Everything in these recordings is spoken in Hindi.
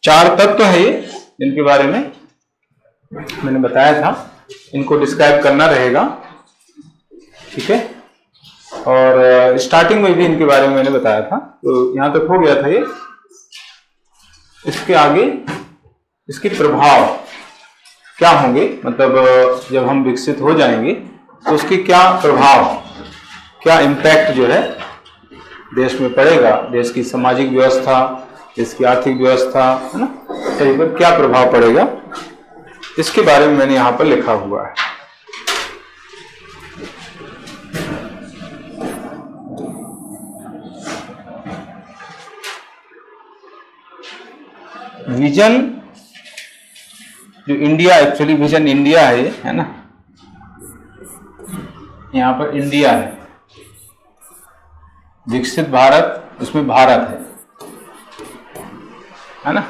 4 तत्व है ये, जिनके बारे में मैंने बताया था, इनको डिस्क्राइब करना रहेगा, ठीक है। और स्टार्टिंग में भी इनके बारे में मैंने बताया था, तो यहां तक हो गया था ये। इसके आगे इसके प्रभाव क्या होंगे, मतलब जब हम विकसित हो जाएंगे तो उसके क्या प्रभाव, क्या इम्पैक्ट जो है देश में पड़ेगा, देश की सामाजिक व्यवस्था, देश की आर्थिक व्यवस्था, है ना, सभी पर क्या प्रभाव पड़ेगा, इसके बारे में मैंने यहां पर लिखा हुआ है। विजन जो इंडिया, एक्चुअली विजन इंडिया है ना, यहां पर इंडिया है, विकसित भारत, उसमें भारत है ना।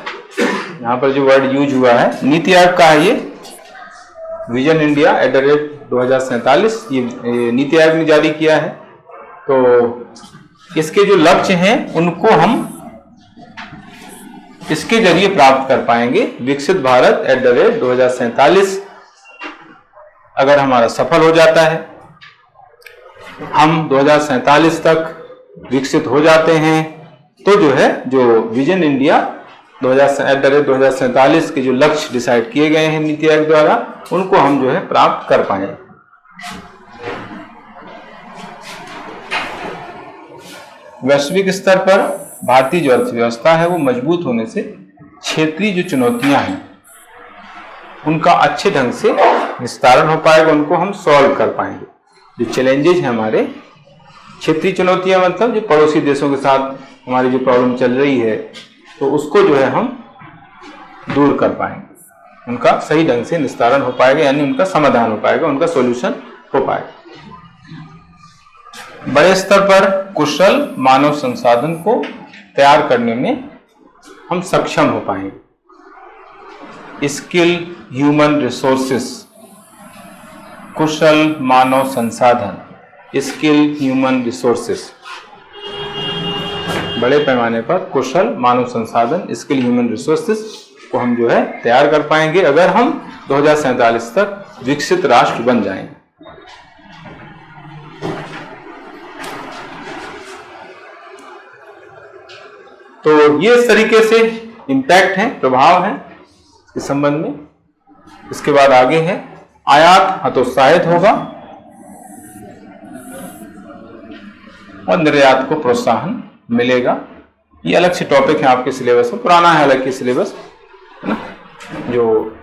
यहां पर जो वर्ड यूज हुआ है नीति आयोग का है ये, विजन इंडिया @2047, ये नीति आयोग ने जारी किया है। तो इसके जो लक्ष्य हैं उनको हम इसके जरिए प्राप्त कर पाएंगे। विकसित भारत @2047 अगर हमारा सफल हो जाता है, हम 2047 तक विकसित हो जाते हैं, तो जो है जो विजन इंडिया @2047 के जो लक्ष्य डिसाइड किए गए हैं नीति आयोग द्वारा, उनको हम जो है प्राप्त कर पाएंगे। वैश्विक स्तर पर भारतीय जो अर्थव्यवस्था है वो मजबूत होने से क्षेत्रीय जो चुनौतियां हैं उनका अच्छे ढंग से निस्तारण हो पाएगा, उनको हम सॉल्व कर पाएंगे। जो चैलेंजेस हैं हमारे, क्षेत्रीय चुनौतियां मतलब जो पड़ोसी देशों के साथ हमारी जो प्रॉब्लम चल रही है, तो उसको जो है हम दूर कर पाएंगे, उनका सही ढंग से निस्तारण हो पाएगा, यानी उनका समाधान हो पाएगा, उनका सॉल्यूशन हो पाएगा। बड़े स्तर पर कुशल मानव संसाधन को तैयार करने में हम सक्षम हो पाएंगे। स्किल ह्यूमन रिसोर्सेस, कुशल मानव संसाधन, स्किल ह्यूमन रिसोर्सेस, बड़े पैमाने पर कुशल मानव संसाधन, स्किल ह्यूमन रिसोर्सेस को हम जो है तैयार कर पाएंगे अगर हम 2047 तक विकसित राष्ट्र बन जाएंगे। तो ये इस तरीके से इम्पैक्ट है, प्रभाव है इस संबंध में। इसके बाद आगे है आयात हतोत्साहित होगा और निर्यात को प्रोत्साहन मिलेगा। ये अलग से टॉपिक है आपके सिलेबस में, पुराना है अलग की सिलेबस, है ना। जो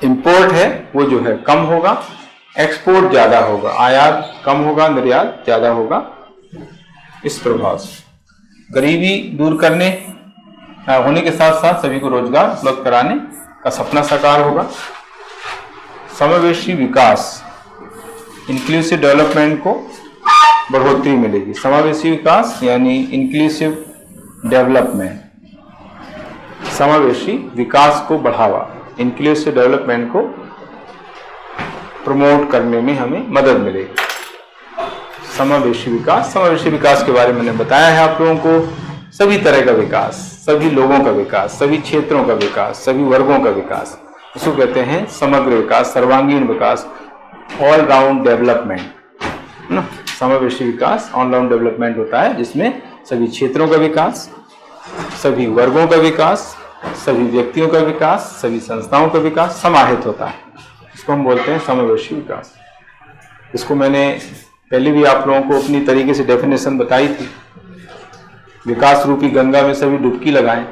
इंपोर्ट है वो जो है कम होगा, एक्सपोर्ट ज्यादा होगा, आयात कम होगा, निर्यात ज्यादा होगा। इस प्रभाव से गरीबी दूर करने होने के साथ साथ सभी को रोजगार उपलब्ध कराने का सपना साकार होगा। समावेशी विकास, इंक्लूसिव डेवलपमेंट को बढ़ोतरी मिलेगी। समावेशी विकास यानी इंक्लूसिव डेवलपमेंट, समावेशी विकास को बढ़ावा, इंक्लूसिव डेवलपमेंट को प्रमोट करने में हमें मदद मिलेगी। समावेशी विकास, समावेशी विकास के बारे में मैंने बताया है आप लोगों को। सभी तरह का विकास, सभी लोगों का विकास, सभी क्षेत्रों का विकास, सभी वर्गों का विकास, इसको कहते हैं समग्र विकास, सर्वांगीण विकास, ऑल राउंड डेवलपमेंट ना। समावेशी विकास ऑल राउंड डेवलपमेंट होता है जिसमें सभी क्षेत्रों का विकास, सभी वर्गों का विकास, सभी व्यक्तियों का विकास, सभी संस्थाओं का विकास समाहित होता है। इसको हम बोलते हैं समावेशी विकास। इसको मैंने पहले भी आप लोगों को अपनी तरीके से डेफिनेशन बताई थी। विकास रूपी गंगा में सभी डुबकी लगाएं।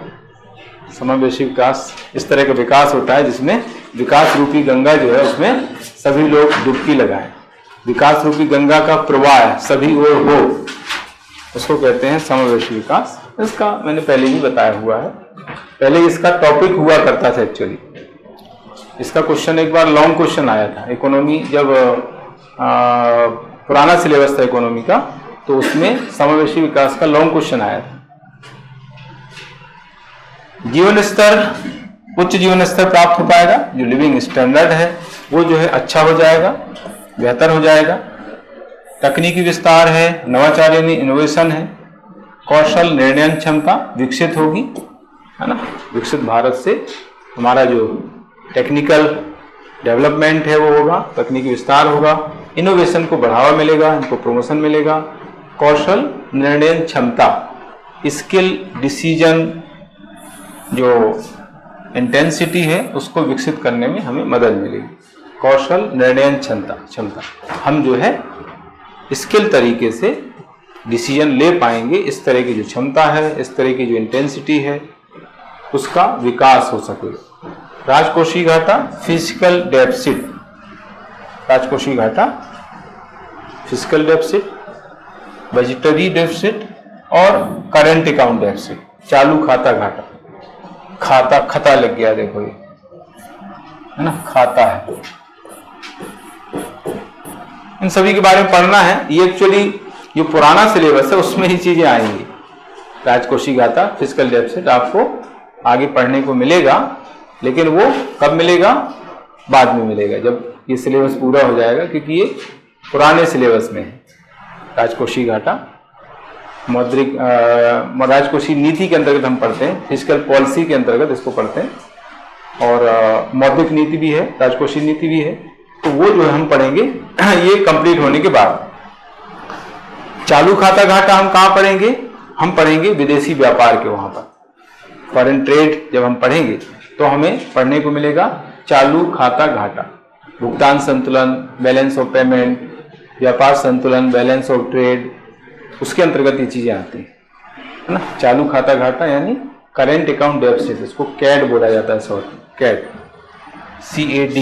समावेशी विकास इस तरह का विकास होता है जिसमें विकास रूपी गंगा जो है उसमें सभी लोग डुबकी लगाएं। विकास रूपी गंगा का प्रवाह सभी ओर हो, उसको कहते हैं समावेशी विकास। इसका मैंने पहले भी बताया हुआ है, पहले इसका टॉपिक हुआ करता था। एक्चुअली इसका क्वेश्चन एक बार लॉन्ग क्वेश्चन आया था इकोनॉमी, जब पुराना सिलेबस था इकोनॉमी का, तो उसमें समावेशी विकास का लॉन्ग क्वेश्चन आया था। जीवन स्तर, उच्च जीवन स्तर प्राप्त हो पाएगा, जो लिविंग स्टैंडर्ड है वो जो है अच्छा हो जाएगा, बेहतर हो जाएगा। तकनीकी विस्तार है, नवाचार यानी इनोवेशन है, कौशल निर्णय क्षमता विकसित होगी, है ना। विकसित भारत से हमारा जो टेक्निकल डेवलपमेंट है वो होगा, तकनीकी विस्तार होगा, इनोवेशन को बढ़ावा मिलेगा, इनको प्रमोशन मिलेगा, कौशल निर्णय क्षमता, स्किल डिसीजन जो इंटेंसिटी है उसको विकसित करने में हमें मदद मिलेगी। कौशल निर्णय क्षमता हम जो है स्किल तरीके से डिसीजन ले पाएंगे, इस तरह की जो क्षमता है, इस तरह की जो इंटेंसिटी है उसका विकास हो सकेगा। राजकोषीय घाटा, फिजिकल डेफिसिट, राजकोषीय घाटा, फिजिकल डेफिसिट, बजटरी डेफिसिट और करंट अकाउंट डेफिसिट, चालू खाता घाटा। खाता खता लग गया, देखो ये है ना, खाता है। इन सभी के बारे में पढ़ना है। ये एक्चुअली जो पुराना सिलेबस है उसमें ही चीजें आएंगी। राजकोषीय घाटा, फिजिकल डेफिसिट आपको आगे पढ़ने को मिलेगा, लेकिन वो कब मिलेगा? बाद में मिलेगा, जब ये सिलेबस पूरा हो जाएगा, क्योंकि ये पुराने सिलेबस में है। राजकोषीय घाटा मौद्रिक राजकोषीय नीति के अंतर्गत हम पढ़ते हैं, फिजिकल पॉलिसी के अंतर्गत इसको पढ़ते हैं, और मौद्रिक नीति भी है, राजकोषीय नीति भी है। तो वो जो हम पढ़ेंगे ये कंप्लीट होने के बाद। चालू खाता घाटा हम कहाँ पढ़ेंगे? हम पढ़ेंगे विदेशी व्यापार के वहां पर, फॉरेन ट्रेड जब हम पढ़ेंगे तो हमें पढ़ने को मिलेगा चालू खाता घाटा, भुगतान संतुलन, बैलेंस ऑफ पेमेंट, व्यापार संतुलन, बैलेंस ऑफ ट्रेड, उसके अंतर्गत ये चीजें आती है ना। चालू खाता घाटा यानी करेंट अकाउंट डेफिसिट, इसको कैड बोला जाता है, शॉर्ट कैड, CAD,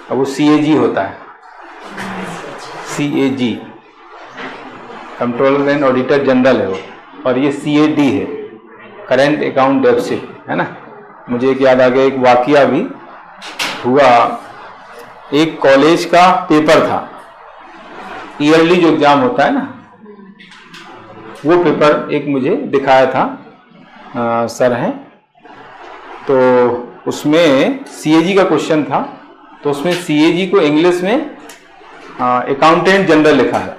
अब वो CAG होता है, CAG controller and auditor general है वो, और ये CAD है, करेंट अकाउंट डेफिसिट, है ना। मुझे एक याद आ गया, एक वाकया भी हुआ। एक कॉलेज का पेपर था, ईयरली जो एग्जाम होता है ना, वो पेपर एक मुझे दिखाया था, सर हैं, तो उसमें CAG का क्वेश्चन था। तो उसमें CAG को इंग्लिश में अकाउंटेंट जनरल लिखा है,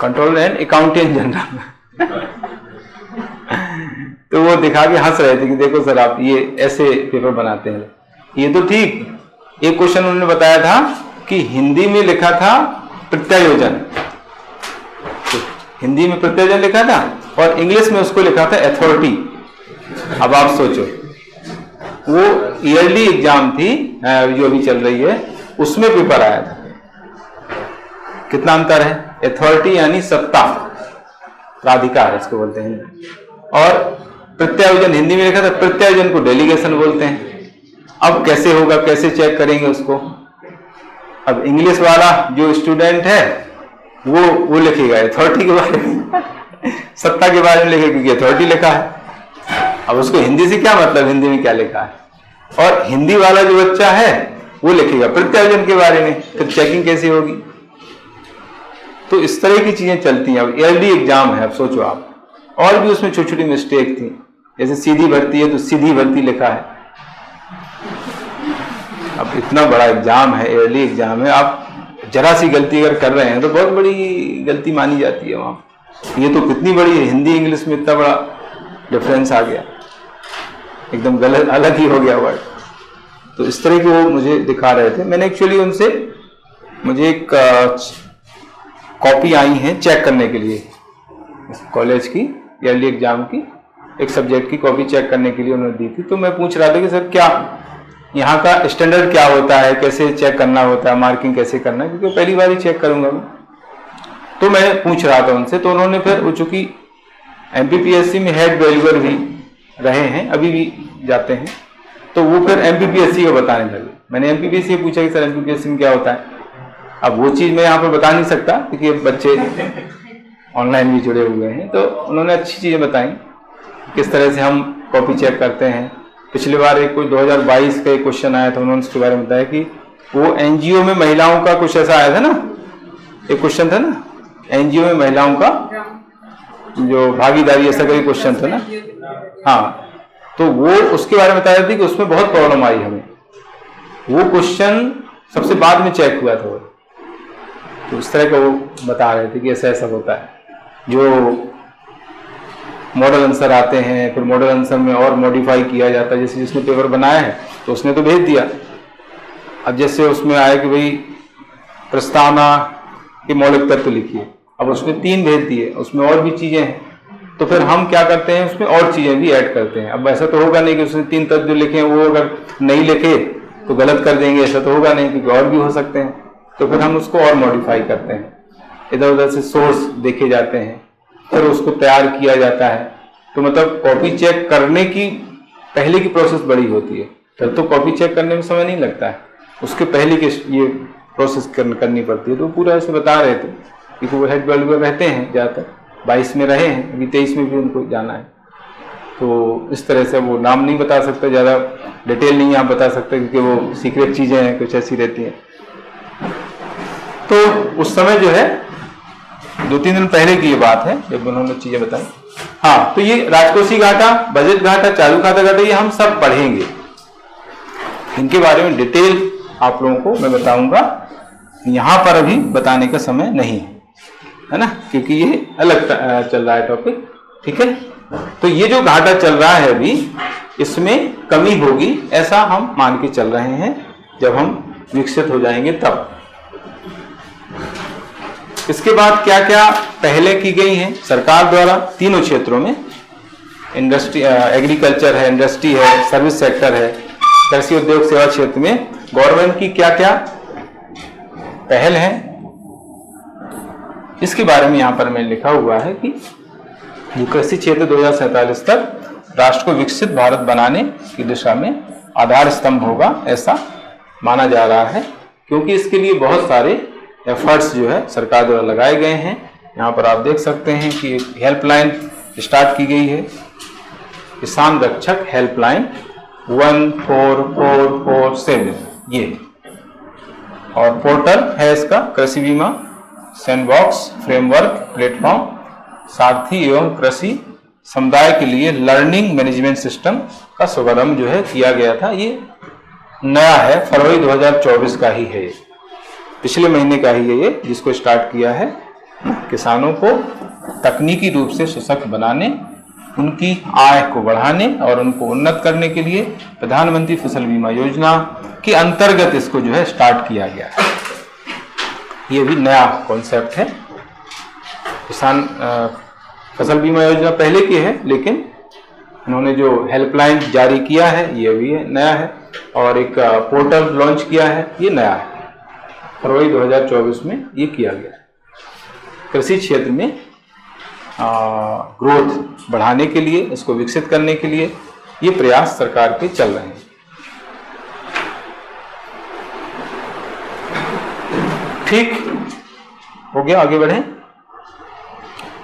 कंट्रोलर एंड अकाउंटेंट जनरल। तो वो दिखा के हंस रहे थे कि देखो सर आप ये ऐसे पेपर बनाते हैं। ये तो ठीक, एक क्वेश्चन उन्होंने बताया था कि हिंदी में लिखा था प्रत्यायोजन, हिंदी में प्रत्यायोजन लिखा था, और इंग्लिश में उसको लिखा था अथॉरिटी। अब आप सोचो, वो ईयरली एग्जाम थी जो अभी चल रही है, उसमें पेपर आया था। कितना अंतर है? अथॉरिटी यानी सत्ता, प्राधिकार इसको बोलते हैं, और प्रत्यायोजन हिंदी में लिखा था, प्रत्यायोजन को डेलीगेशन बोलते हैं। अब कैसे होगा, कैसे चेक करेंगे उसको? अब इंग्लिश वाला जो स्टूडेंट है वो लिखेगा अथॉरिटी के बारे में, सत्ता के बारे में लिखेगा, क्योंकि अथॉरिटी लिखा है। अब उसको हिंदी से क्या मतलब, हिंदी में क्या लिखा है? और हिंदी वाला जो बच्चा है वो लिखेगा प्रत्यायोजन के बारे में, तो चेकिंग कैसे होगी? तो इस तरह की चीजें चलती हैं। अब ईयरली एग्जाम है, अब सोचो आप, और भी उसमें छोटी छोटी मिस्टेक थी, जैसे सीधी भर्ती है तो सीधी भर्ती लिखा है। अब इतना बड़ा एग्जाम है, ईयरली एग्जाम है, आप जरा सी गलती अगर कर रहे हैं तो बहुत बड़ी गलती मानी जाती है वहां। ये तो कितनी बड़ी है, हिंदी इंग्लिश में इतना बड़ा डिफरेंस आ गया, एकदम गलत अलग ही हो गया वर्ड। तो इस तरह के वो मुझे दिखा रहे थे। मैंने एक्चुअली उनसे, मुझे एक कॉपी आई है चेक करने के लिए, कॉलेज की ईयरली एग्जाम की एक सब्जेक्ट की कॉपी चेक करने के लिए उन्होंने दी थी। तो मैं पूछ रहा था कि सर क्या यहाँ का स्टैंडर्ड क्या होता है, कैसे चेक करना होता है, मार्किंग कैसे करना है, क्योंकि पहली बार ही चेक करूंगा मैं। तो मैं पूछ रहा था उनसे, तो उन्होंने फिर वो चूंकि MPPSC में हेड वैल्यूअर भी रहे हैं, अभी भी जाते हैं, तो वो फिर MPPSC को बताने लगे। मैंने MPPSC से पूछा कि सर MPPSC में क्या होता है। अब वो चीज़ मैं यहाँ पर बता नहीं सकता क्योंकि बच्चे ऑनलाइन भी जुड़े हुए हैं। तो उन्होंने अच्छी चीज़ें बताई, किस तरह से हम कॉपी चेक करते हैं। पिछली बार एक कोई 2022 का एक क्वेश्चन आया था, उन्होंने उसके बारे में बताया कि वो NGO में महिलाओं का कुछ ऐसा आया था ना, एक क्वेश्चन था ना, NGO में महिलाओं का जो भागीदारी, ऐसा कोई क्वेश्चन था ना। हाँ, तो वो उसके बारे में बताया था कि उसमें बहुत प्रॉब्लम आई हमें। वो क्वेश्चन सबसे बाद में चेक हुआ था, तो उस तरह का वो बता रहे थे कि ऐसा ऐसा होता है। जो मॉडल आंसर आते हैं, फिर मॉडल आंसर में और मॉडिफाई किया जाता है, जैसे जिसने पेपर बनाया है तो उसने तो भेज दिया। अब जैसे उसमें आया कि भाई प्रस्तावना के मौलिक तत्व लिखिए, अब उसने 3 भेज दिए, उसमें और भी चीजें हैं, तो फिर हम क्या करते हैं उसमें और चीजें भी ऐड करते हैं। अब ऐसा तो होगा नहीं कि उसने 3 तत्व जो लिखे हैं वो अगर नहीं लिखे तो गलत कर देंगे, ऐसा तो होगा नहीं, क्योंकि और भी हो सकते हैं। तो फिर हम उसको और मॉडिफाई करते हैं, इधर उधर से सोर्स देखे जाते हैं, फिर उसको तैयार किया जाता है। तो मतलब कॉपी चेक करने की पहले की प्रोसेस बड़ी होती है, फिर तो कॉपी चेक करने में समय नहीं लगता है, उसके पहले की ये प्रोसेस करनी पड़ती है। तो पूरा ऐसे बता रहे थे कि वो हेड वैल्यू रहते हैं ज़्यादातर, 22 में रहे हैं, अभी 23 में भी उनको जाना है। तो इस तरह से वो नाम नहीं बता सकते, ज़्यादा डिटेल नहीं आप बता सकते, क्योंकि वो सीक्रेट चीज़ें हैं, कुछ ऐसी रहती हैं। तो उस समय जो है 2-3 दिन पहले की ये बात है जब उन्होंने चीजें बताई। हाँ, तो ये राजकोषीय घाटा, बजट घाटा, चालू खाता घाटा, ये हम सब पढ़ेंगे। इनके बारे में डिटेल आप लोगों को मैं बताऊंगा, यहां पर अभी बताने का समय नहीं है ना, क्योंकि ये अलग चल रहा है टॉपिक। ठीक है, तो ये जो घाटा चल रहा है अभी, इसमें कमी होगी ऐसा हम मान के चल रहे हैं, जब हम विकसित हो जाएंगे तब। इसके बाद क्या क्या पहले की गई हैं सरकार द्वारा तीनों क्षेत्रों में, इंडस्ट्री, एग्रीकल्चर है, इंडस्ट्री है, सर्विस सेक्टर है, कृषि उद्योग सेवा क्षेत्र में गवर्नमेंट की क्या क्या पहल है, इसके बारे में यहां पर मैं लिखा हुआ है कि ये कृषि क्षेत्र 2047 तक राष्ट्र को विकसित भारत बनाने की दिशा में आधार स्तंभ होगा, ऐसा माना जा रहा है। क्योंकि इसके लिए बहुत सारे एफर्ट्स जो है सरकार द्वारा लगाए गए हैं। यहाँ पर आप देख सकते हैं कि एक हेल्पलाइन स्टार्ट की गई है, किसान रक्षक हेल्पलाइन 14447, ये, और पोर्टल है इसका कृषि बीमा सैंडबॉक्स फ्रेमवर्क प्लेटफॉर्म, सारथी एवं कृषि समुदाय के लिए लर्निंग मैनेजमेंट सिस्टम का शुभारंभ जो है किया गया था। ये नया है, फरवरी 2024 का ही है, पिछले महीने का ही है ये, जिसको स्टार्ट किया है। किसानों को तकनीकी रूप से सशक्त बनाने, उनकी आय को बढ़ाने और उनको उन्नत करने के लिए प्रधानमंत्री फसल बीमा योजना के अंतर्गत इसको जो है स्टार्ट किया गया है। ये भी नया कॉन्सेप्ट है। किसान फसल बीमा योजना पहले की है, लेकिन उन्होंने जो हेल्पलाइन जारी किया है ये भी नया है, और एक पोर्टल लॉन्च किया है, ये नया है, फरवरी 2024 में ये किया गया। कृषि क्षेत्र में ग्रोथ बढ़ाने के लिए, इसको विकसित करने के लिए ये प्रयास सरकार के चल रहे हैं। ठीक हो गया, आगे बढ़ें।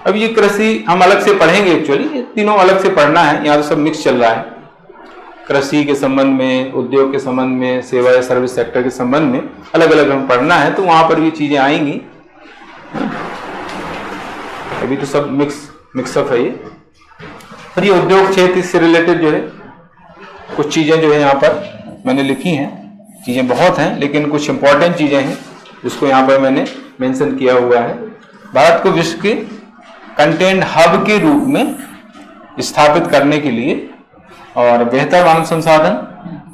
अब ये कृषि हम अलग से पढ़ेंगे, एक्चुअली तीनों अलग से पढ़ना है, यहाँ तो सब मिक्स चल रहा है। कृषि के संबंध में, उद्योग के संबंध में, सेवा या सर्विस सेक्टर के संबंध में अलग अलग हम पढ़ना है, तो वहां पर भी चीजें आएंगी। अभी तो सब मिक्सअप है ये। और ये उद्योग क्षेत्र से रिलेटेड जो है कुछ चीजें जो है यहाँ पर मैंने लिखी हैं, चीजें बहुत हैं लेकिन कुछ इंपॉर्टेंट चीजें हैं जिसको यहाँ पर मैंने मेंशन किया हुआ है। भारत को विश्व के कंटेंट हब के रूप में स्थापित करने के लिए और बेहतर मानव संसाधन,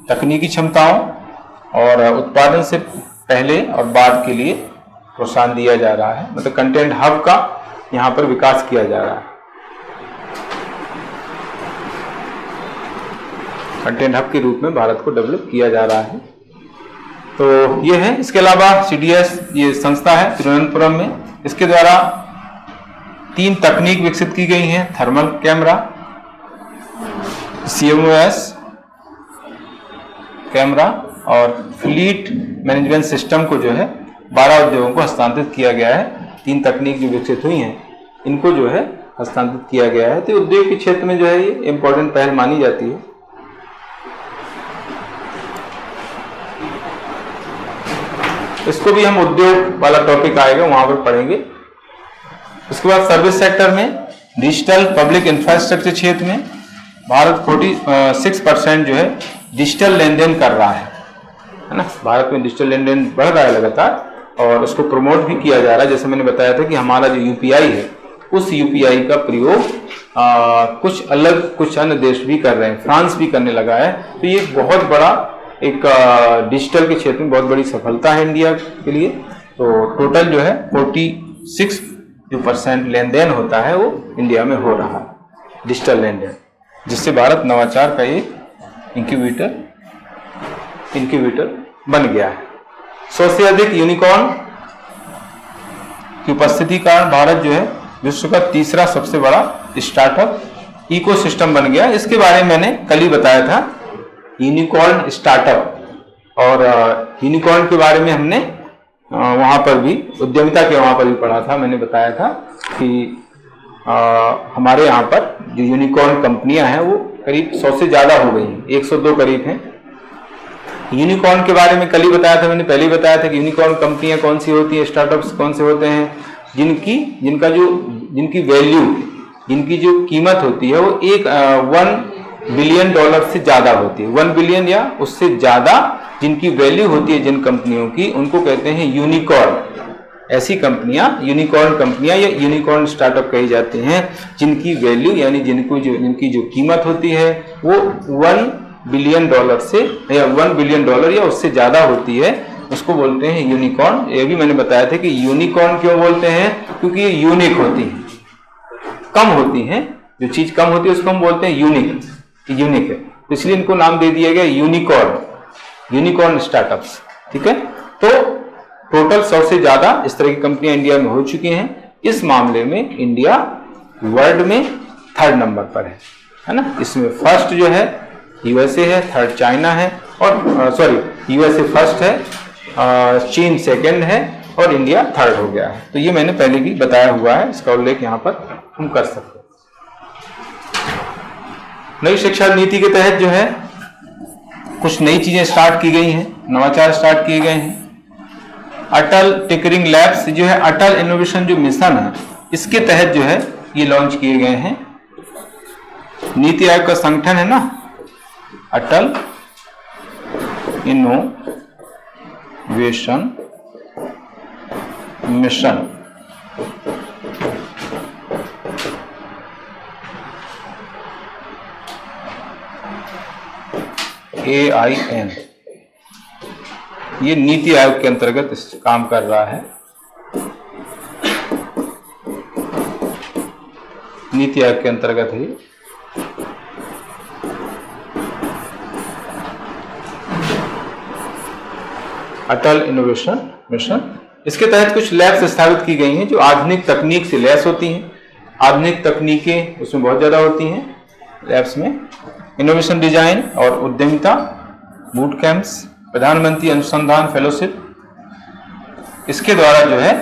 तकनीकी क्षमताओं और उत्पादन से पहले और बाद के लिए प्रोत्साहन दिया जा रहा है। मतलब कंटेंट हब का यहाँ पर विकास किया जा रहा है। कंटेंट हब के रूप में भारत को डेवलप किया जा रहा है। तो ये है। इसके अलावा CDS ये संस्था है तिरुवनंतपुरम में, इसके द्वारा 3 तकनीक विकसित की गई हैं। थर्मल कैमरा, CMOS कैमरा और फ्लीट मैनेजमेंट सिस्टम को जो है 12 उद्योगों को हस्तांतरित किया गया है। 3 तकनीक जो विकसित हुई हैं इनको जो है हस्तांतरित किया गया है। तो उद्योग के क्षेत्र में जो है ये इंपॉर्टेंट पहल मानी जाती है। इसको भी हम उद्योग वाला टॉपिक आएगा वहां पर पढ़ेंगे। उसके बाद सर्विस सेक्टर में डिजिटल पब्लिक इंफ्रास्ट्रक्चर क्षेत्र में भारत 46% जो है डिजिटल लेन देन कर रहा है ना। भारत में डिजिटल लेन देन बढ़ रहा है लगातार, और उसको प्रमोट भी किया जा रहा है। जैसे मैंने बताया था कि हमारा जो यूपीआई है, उस यूपीआई का प्रयोग कुछ अलग कुछ अन्य देश भी कर रहे हैं, फ्रांस भी करने लगा है। तो ये एक बहुत बड़ा एक डिजिटल के क्षेत्र में बहुत बड़ी सफलता है इंडिया के लिए। तो टोटल जो है 46% लेन देन होता है वो इंडिया में हो रहा है, डिजिटल लेन देन, जिससे भारत नवाचार का एक इंक्यूबेटर बन गया है। 100 से अधिक यूनिकॉर्न की उपस्थिति का कारण भारत जो है विश्व का तीसरा सबसे बड़ा स्टार्टअप इकोसिस्टम बन गया। इसके बारे में मैंने कल ही बताया था, यूनिकॉर्न स्टार्टअप। और यूनिकॉर्न के बारे में हमने वहाँ पर भी उद्यमिता के वहाँ पर भी पढ़ा था। मैंने बताया था कि हमारे यहाँ पर जो यूनिकॉर्न कंपनियां हैं वो करीब 100 से ज़्यादा हो गई हैं, 102 करीब हैं। यूनिकॉर्न के बारे में कल ही बताया था, मैंने पहले ही बताया था कि यूनिकॉर्न कंपनियां कौन सी होती हैं, स्टार्टअप्स कौन से होते हैं, जिनकी वैल्यू, जिनकी जो कीमत होती है वो $1 बिलियन से ज़्यादा होती है। 1 बिलियन या उससे ज़्यादा जिनकी वैल्यू होती है जिन कंपनियों की, उनको कहते हैं यूनिकॉर्न। ऐसी कंपनियां यूनिकॉर्न कंपनियां या यूनिकॉर्न स्टार्टअप कही जाती हैं जिनकी वैल्यू यानी जिनकी जो कीमत होती है वो $1 बिलियन से या $1 बिलियन या उससे ज्यादा होती है, उसको बोलते हैं यूनिकॉर्न। ये भी मैंने बताया था कि यूनिकॉर्न क्यों बोलते हैं, क्योंकि ये यूनिक होती है, कम होती हैं। जो चीज कम होती है उसको हम बोलते हैं यूनिक है, इसलिए इनको नाम दे दिया गया यूनिकॉर्न स्टार्टअप्स। ठीक है, तो टोटल 100 से ज्यादा इस तरह की कंपनियां इंडिया में हो चुकी हैं। इस मामले में इंडिया वर्ल्ड में 3rd नंबर पर है ना। इसमें फर्स्ट जो है यूएसए है, 3rd चाइना है, और यूएसए फर्स्ट है, चीन 2nd है और इंडिया 3rd हो गया है। तो ये मैंने पहले भी बताया हुआ है, इसका उल्लेख यहाँ पर हम कर सकते हैं। नई शिक्षा नीति के तहत जो है कुछ नई चीजें स्टार्ट की गई हैं, नवाचार स्टार्ट किए गए हैं। अटल टिंकरिंग लैब्स जो है, अटल इनोवेशन जो मिशन है, इसके तहत जो है ये लॉन्च किए गए हैं। नीति आयोग का संगठन है ना, अटल इनोवेशन मिशन। AIN, ये नीति आयोग के अंतर्गत काम कर रहा है। नीति आयोग के अंतर्गत है। अटल इनोवेशन मिशन, इसके तहत कुछ लैब्स स्थापित की गई हैं जो आधुनिक तकनीक से लैस होती हैं। आधुनिक तकनीकें उसमें बहुत ज्यादा होती हैं लैब्स में। इनोवेशन डिजाइन और उद्यमिता बूट कैंप्स, प्रधानमंत्री अनुसंधान फेलोशिप, इसके द्वारा जो है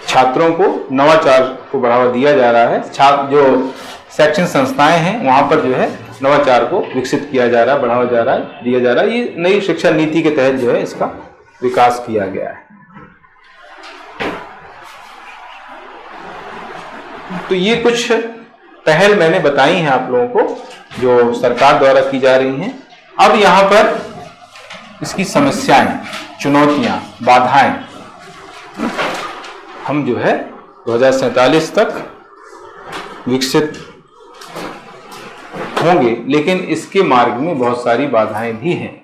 छात्रों को नवाचार को बढ़ावा दिया जा रहा है। जो शैक्षणिक संस्थाएं हैं वहां पर जो है नवाचार को विकसित किया जा रहा है, बढ़ावा दिया जा रहा है। ये नई शिक्षा नीति के तहत जो है इसका विकास किया गया है। तो ये कुछ पहल मैंने बताई हैं आप लोगों को जो सरकार द्वारा की जा रही हैं। अब यहाँ पर इसकी समस्याएं, चुनौतियां, बाधाएं हम जो है 2047 तक विकसित होंगे, लेकिन इसके मार्ग में बहुत सारी बाधाएं भी हैं,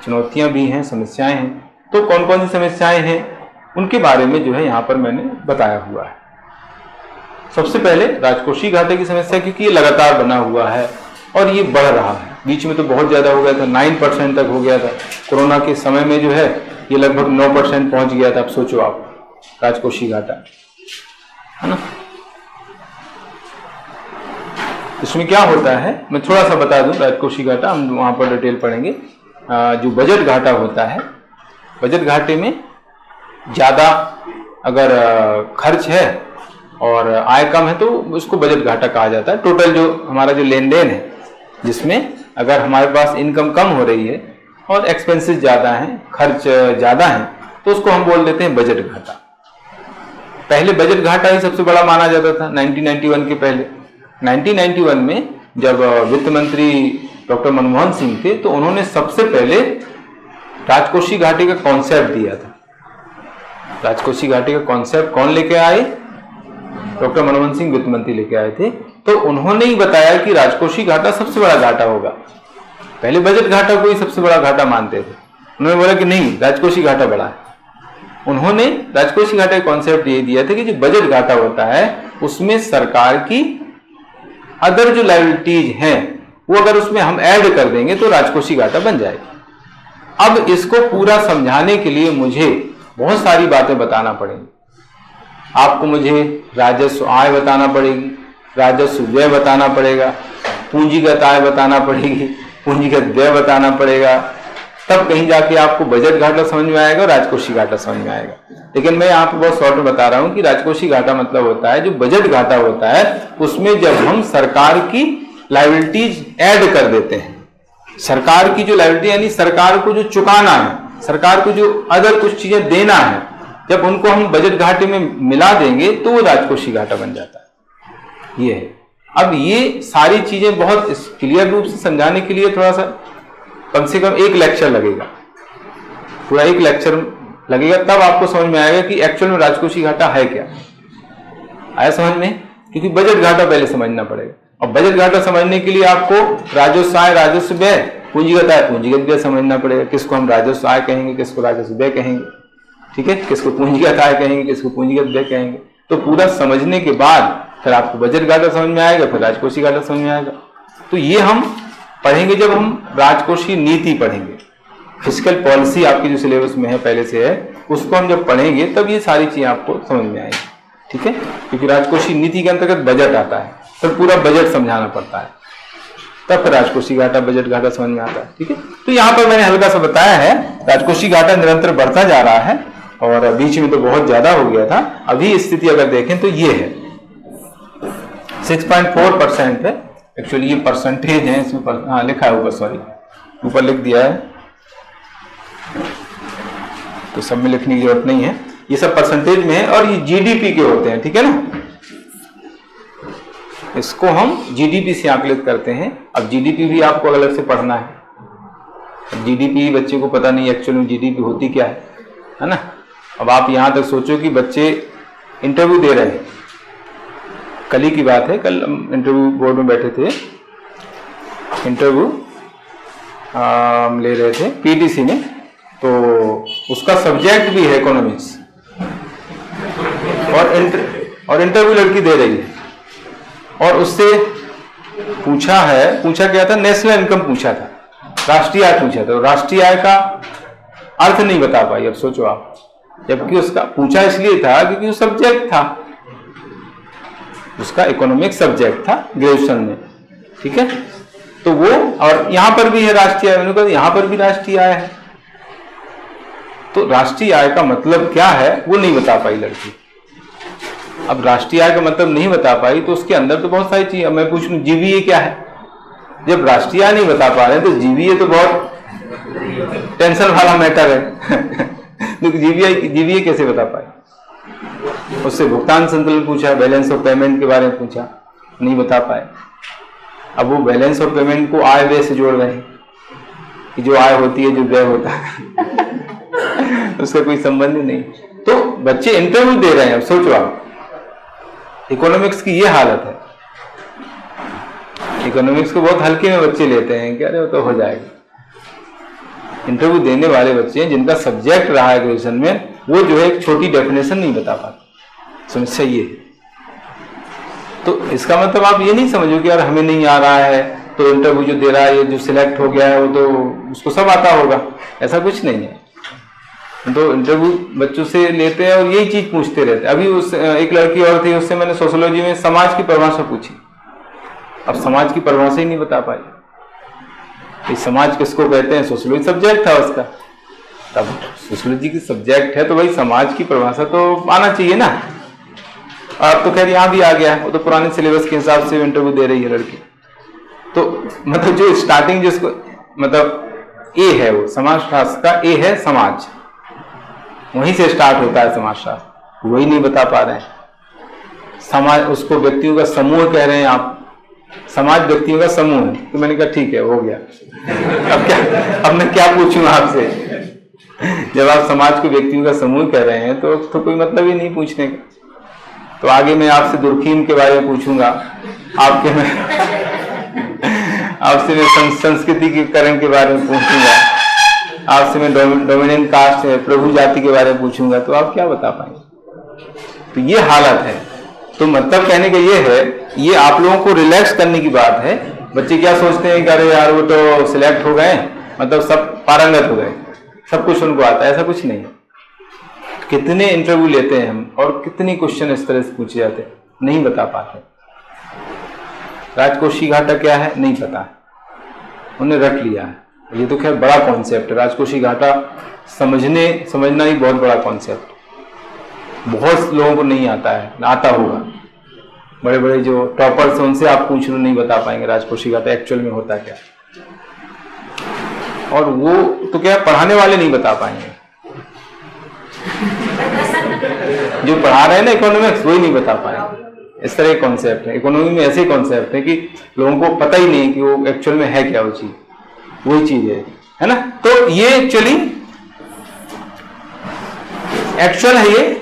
चुनौतियां भी हैं, समस्याएं हैं। तो कौन कौन सी समस्याएं हैं उनके बारे में जो है यहाँ पर मैंने बताया हुआ है। सबसे पहले राजकोषीय घाटे की समस्या, क्योंकि ये लगातार बना हुआ है और ये बढ़ रहा है। बीच में तो बहुत ज्यादा हो गया था, 9% तक हो गया था। कोरोना के समय में जो है ये लगभग 9% पहुंच गया था। अब सोचो आप, राजकोषीय घाटा है ना। इसमें क्या होता है मैं थोड़ा सा बता दूं। राजकोषीय घाटा हम वहां पर डिटेल पढ़ेंगे। जो बजट घाटा होता है, बजट घाटे में ज्यादा अगर खर्च है और आय कम है तो उसको बजट घाटा कहा जाता है। टोटल जो हमारा जो लेन देन है, जिसमें अगर हमारे पास इनकम कम हो रही है और एक्सपेंसेस ज्यादा हैं, खर्च ज्यादा है, तो उसको हम बोल देते हैं बजट घाटा। पहले बजट घाटा ही सबसे बड़ा माना जाता था 1991 के पहले। 1991 में जब वित्त मंत्री डॉक्टर मनमोहन सिंह थे तो उन्होंने सबसे पहले राजकोषीय घाटे का कॉन्सेप्ट दिया था। राजकोषीय घाटे का कॉन्सेप्ट कौन लेके आए? डॉक्टर मनमोहन सिंह वित्त मंत्री लेके आए थे। तो उन्होंने ही बताया कि राजकोषीय घाटा सबसे बड़ा घाटा होगा। पहले बजट घाटा को ही सबसे बड़ा घाटा मानते थे, उन्होंने बोला कि नहीं, राजकोषीय घाटा बड़ा है। उन्होंने राजकोषीय घाटे का कॉन्सेप्ट ये दिया था कि जो बजट घाटा होता है उसमें सरकार की अदर जो लायबिलिटीज हैं वो अगर उसमें हम ऐड कर देंगे तो राजकोषीय घाटा बन जाएगा। अब इसको पूरा समझाने के लिए मुझे बहुत सारी बातें बताना पड़ेंगी। आपको मुझे राजस्व आय बताना पड़ेगी, राजस्व व्यय बताना पड़ेगा, पूंजीगत आय बताना पड़ेगी, पूंजीगत व्यय बताना पड़ेगा, तब कहीं जाके आपको बजट घाटा समझ में आएगा और राजकोषीय घाटा समझ में आएगा। लेकिन मैं यहाँ पे बहुत शॉर्ट में बता रहा हूँ कि राजकोषीय घाटा मतलब होता है जो बजट घाटा होता है उसमें जब हम सरकार की लायबिलिटीज ऐड कर देते हैं। सरकार की जो लायबिलिटी यानी सरकार को जो चुकाना है, सरकार को जो अदर कुछ चीजें देना है, जब उनको हम बजट घाटे में मिला देंगे तो वो राजकोषीय घाटा बन जाता है। ये है। अब ये सारी चीजें बहुत क्लियर रूप से समझाने के लिए थोड़ा सा कम से कम एक लेक्चर लगेगा, पूरा एक लेक्चर लगेगा, तब आपको समझ में आएगा कि एक्चुअल में राजकोषीय घाटा है क्या। आया समझ में? क्योंकि बजट घाटा पहले समझना पड़ेगा और बजट घाटा समझने के लिए आपको राजस्व आय, राजस्व व्यय, पूंजीगत आय, पूंजीगत व्यय समझना पड़ेगा। किसको हम राजस्व आय कहेंगे, किसको राजस्व व्यय कहेंगे, ठीक है, किसको पूंजीगत आय कहेंगे, किसको पूंजीगत व्यय कहेंगे। तो पूरा समझने के बाद फिर आपको बजट घाटा समझ में आएगा, फिर राजकोषीय घाटा समझ में आएगा। तो ये हम पढ़ेंगे जब हम राजकोषीय नीति पढ़ेंगे। फिस्कल पॉलिसी आपकी जो सिलेबस में है पहले से है, उसको हम जब पढ़ेंगे तब ये सारी चीजें आपको समझ में आएगी, ठीक है। क्योंकि राजकोषीय नीति के अंतर्गत बजट आता है, फिर पूरा बजट समझाना पड़ता है, तब फिर राजकोषीय घाटा, बजट घाटा समझ में आता है, ठीक है। तो यहाँ पर मैंने हल्का सा बताया है, राजकोषीय घाटा निरंतर बढ़ता जा रहा है और बीच में तो बहुत ज्यादा हो गया था। अभी स्थिति अगर देखें तो ये है 6.4% है। एक्चुअली ये परसेंटेज है, इसमें हाँ लिखा है ऊपर, सॉरी ऊपर लिख दिया है, तो सब में लिखने की जरूरत नहीं है, ये सब परसेंटेज में है और ये जीडीपी के होते हैं, ठीक है ना। इसको हम जीडीपी से आकलित करते हैं। अब जीडीपी भी आपको अलग से पढ़ना है। जीडीपी बच्चे को पता नहीं एक्चुअली में जीडीपी होती क्या है ना। अब आप यहां तक सोचो कि बच्चे इंटरव्यू दे रहे हैं, कल ही की बात है, कल हम इंटरव्यू बोर्ड में बैठे थे, इंटरव्यू ले रहे थे पीटीसी में, तो उसका सब्जेक्ट भी है इकोनॉमिक्स और इंटरव्यू लड़की दे रही है और उससे पूछा गया था, नेशनल इनकम पूछा था, राष्ट्रीय आय पूछा था, राष्ट्रीय आय का अर्थ नहीं बता पाई। अब सोचो आप, जबकि उसका पूछा इसलिए था क्योंकि वो सब्जेक्ट था, उसका इकोनॉमिक सब्जेक्ट था ग्रेजुएशन में, ठीक है। तो वो, और यहां पर भी है राष्ट्रीय आय, मैंने कहा यहां पर भी राष्ट्रीय आय है, तो राष्ट्रीय आय का मतलब क्या है वो नहीं बता पाई लड़की। अब राष्ट्रीय आय का मतलब नहीं बता पाई तो उसके अंदर तो बहुत सारी चीज, मैं पूछ लूं जीवीए क्या है, जब राष्ट्रीय आय नहीं बता पा रहे तो जीवीए तो बहुत टेंशन वाला मैटर है। तो जीवीए कैसे बता पाए। उससे भुगतान संतुलन पूछा, बैलेंस ऑफ पेमेंट के बारे में पूछा, नहीं बता पाए। अब वो बैलेंस ऑफ पेमेंट को आय व्यय से जोड़ रहे हैं कि जो आय होती है जो व्यय होता है उसका कोई संबंध ही नहीं। तो बच्चे इंटरव्यू दे रहे हैं। अब सोचो आप, इकोनॉमिक्स की ये हालत है। इकोनॉमिक्स को बहुत हल्के में बच्चे लेते हैं, क्या वो तो हो जाएगा। इंटरव्यू देने वाले बच्चे जिनका सब्जेक्ट रहा है ग्रेजुएशन में, वो जो है एक छोटी डेफिनेशन नहीं बता पाते। समस्या ये है। तो इसका मतलब आप ये नहीं समझो कि यार हमें नहीं आ रहा है तो इंटरव्यू जो दे रहा है, ये जो सिलेक्ट हो गया है वो तो उसको सब आता होगा, ऐसा कुछ नहीं है। तो इंटरव्यू बच्चों से लेते हैं और यही चीज पूछते रहते हैं। अभी उस एक लड़की और थी, उससे मैंने सोशियोलॉजी में समाज की परिभाषा पूछी, अब समाज की परिभाषा ही नहीं बता पाई। समाज किसको कहते हैं, सोशियोलॉजी सब्जेक्ट था उसका, तब सोशियोलॉजी की सब्जेक्ट है तो भाई समाज की परिभाषा तो आना चाहिए ना। अब तो खैर यहाँ भी आ गया, वो तो पुराने सिलेबस के हिसाब से इंटरव्यू दे रही है लड़की। तो मतलब जो स्टार्टिंग जिसको मतलब ए है, वो समाज शास्त्र का ए है समाज, वहीं से स्टार्ट होता है समाज शास्त्र, वही नहीं बता पा रहे हैं। समाज उसको व्यक्तियों का समूह कह रहे हैं आप, समाज व्यक्तियों का समूह है। तो मैंने कहा ठीक है, हो गया। अब मैं क्या पूछूं आपसे, जब आप समाज के व्यक्तियों का समूह कह रहे हैं तो कोई मतलब ही नहीं पूछने का। तो आगे मैं आपसे दुर्खीम के बारे में पूछूंगा, आपसे मैं संस्कृति के करण के बारे में पूछूंगा, आपसे मैं डोमिनेंट कास्ट है, प्रभु जाति के बारे में पूछूंगा, तो आप क्या बता पाएंगे? तो ये हालत है। तो मतलब कहने का ये है, ये आप लोगों को रिलैक्स करने की बात है। बच्चे क्या सोचते हैं कि अरे यार वो तो सिलेक्ट हो गए, मतलब सब पारंगत हो गए, सब कुछ उनको आता है। ऐसा कुछ नहीं। कितने इंटरव्यू लेते हैं हम और कितने क्वेश्चन इस तरह से पूछे जाते हैं, नहीं बता पाते। राजकोषीय घाटा क्या है नहीं पता है, उन्हें रट लिया है। ये तो खैर बड़ा कॉन्सेप्ट है, राजकोषीय घाटा समझना ही बहुत बड़ा कॉन्सेप्ट। बहुत लोगों को नहीं आता है, आता होगा। बड़े बड़े जो टॉपर्स हैं उनसे आप पूछ लो, नहीं बता पाएंगे राजकोषीय घाटा एक्चुअल में होता क्या। और वो तो क्या पढ़ाने वाले नहीं बता पाएंगे, जो पढ़ा रहे हैं ना इकोनॉमिक्स वही नहीं बता पाएंगे। इस तरह के कॉन्सेप्ट है इकोनॉमी में, ऐसे कॉन्सेप्ट है कि लोगों को पता ही नहीं कि वो एक्चुअल में है क्या वो चीज, वही चीज है ना। तो ये एक्चुअल है, ये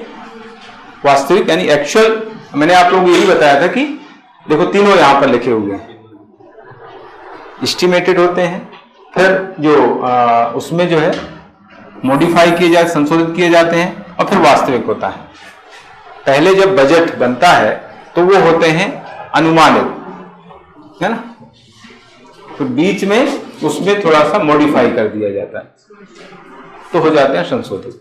वास्तविक यानी एक्चुअल। मैंने आप लोगों को यही बताया था कि देखो तीनों यहां पर लिखे हुए हैं, एस्टिमेटेड होते हैं, फिर जो उसमें जो है मॉडिफाई किए जाते, संशोधित किए जाते हैं, और फिर वास्तविक होता है। पहले जब बजट बनता है तो वो होते हैं अनुमानित, है ना, तो बीच में उसमें थोड़ा सा मॉडिफाई कर दिया जाता है तो हो जाते हैं संशोधित।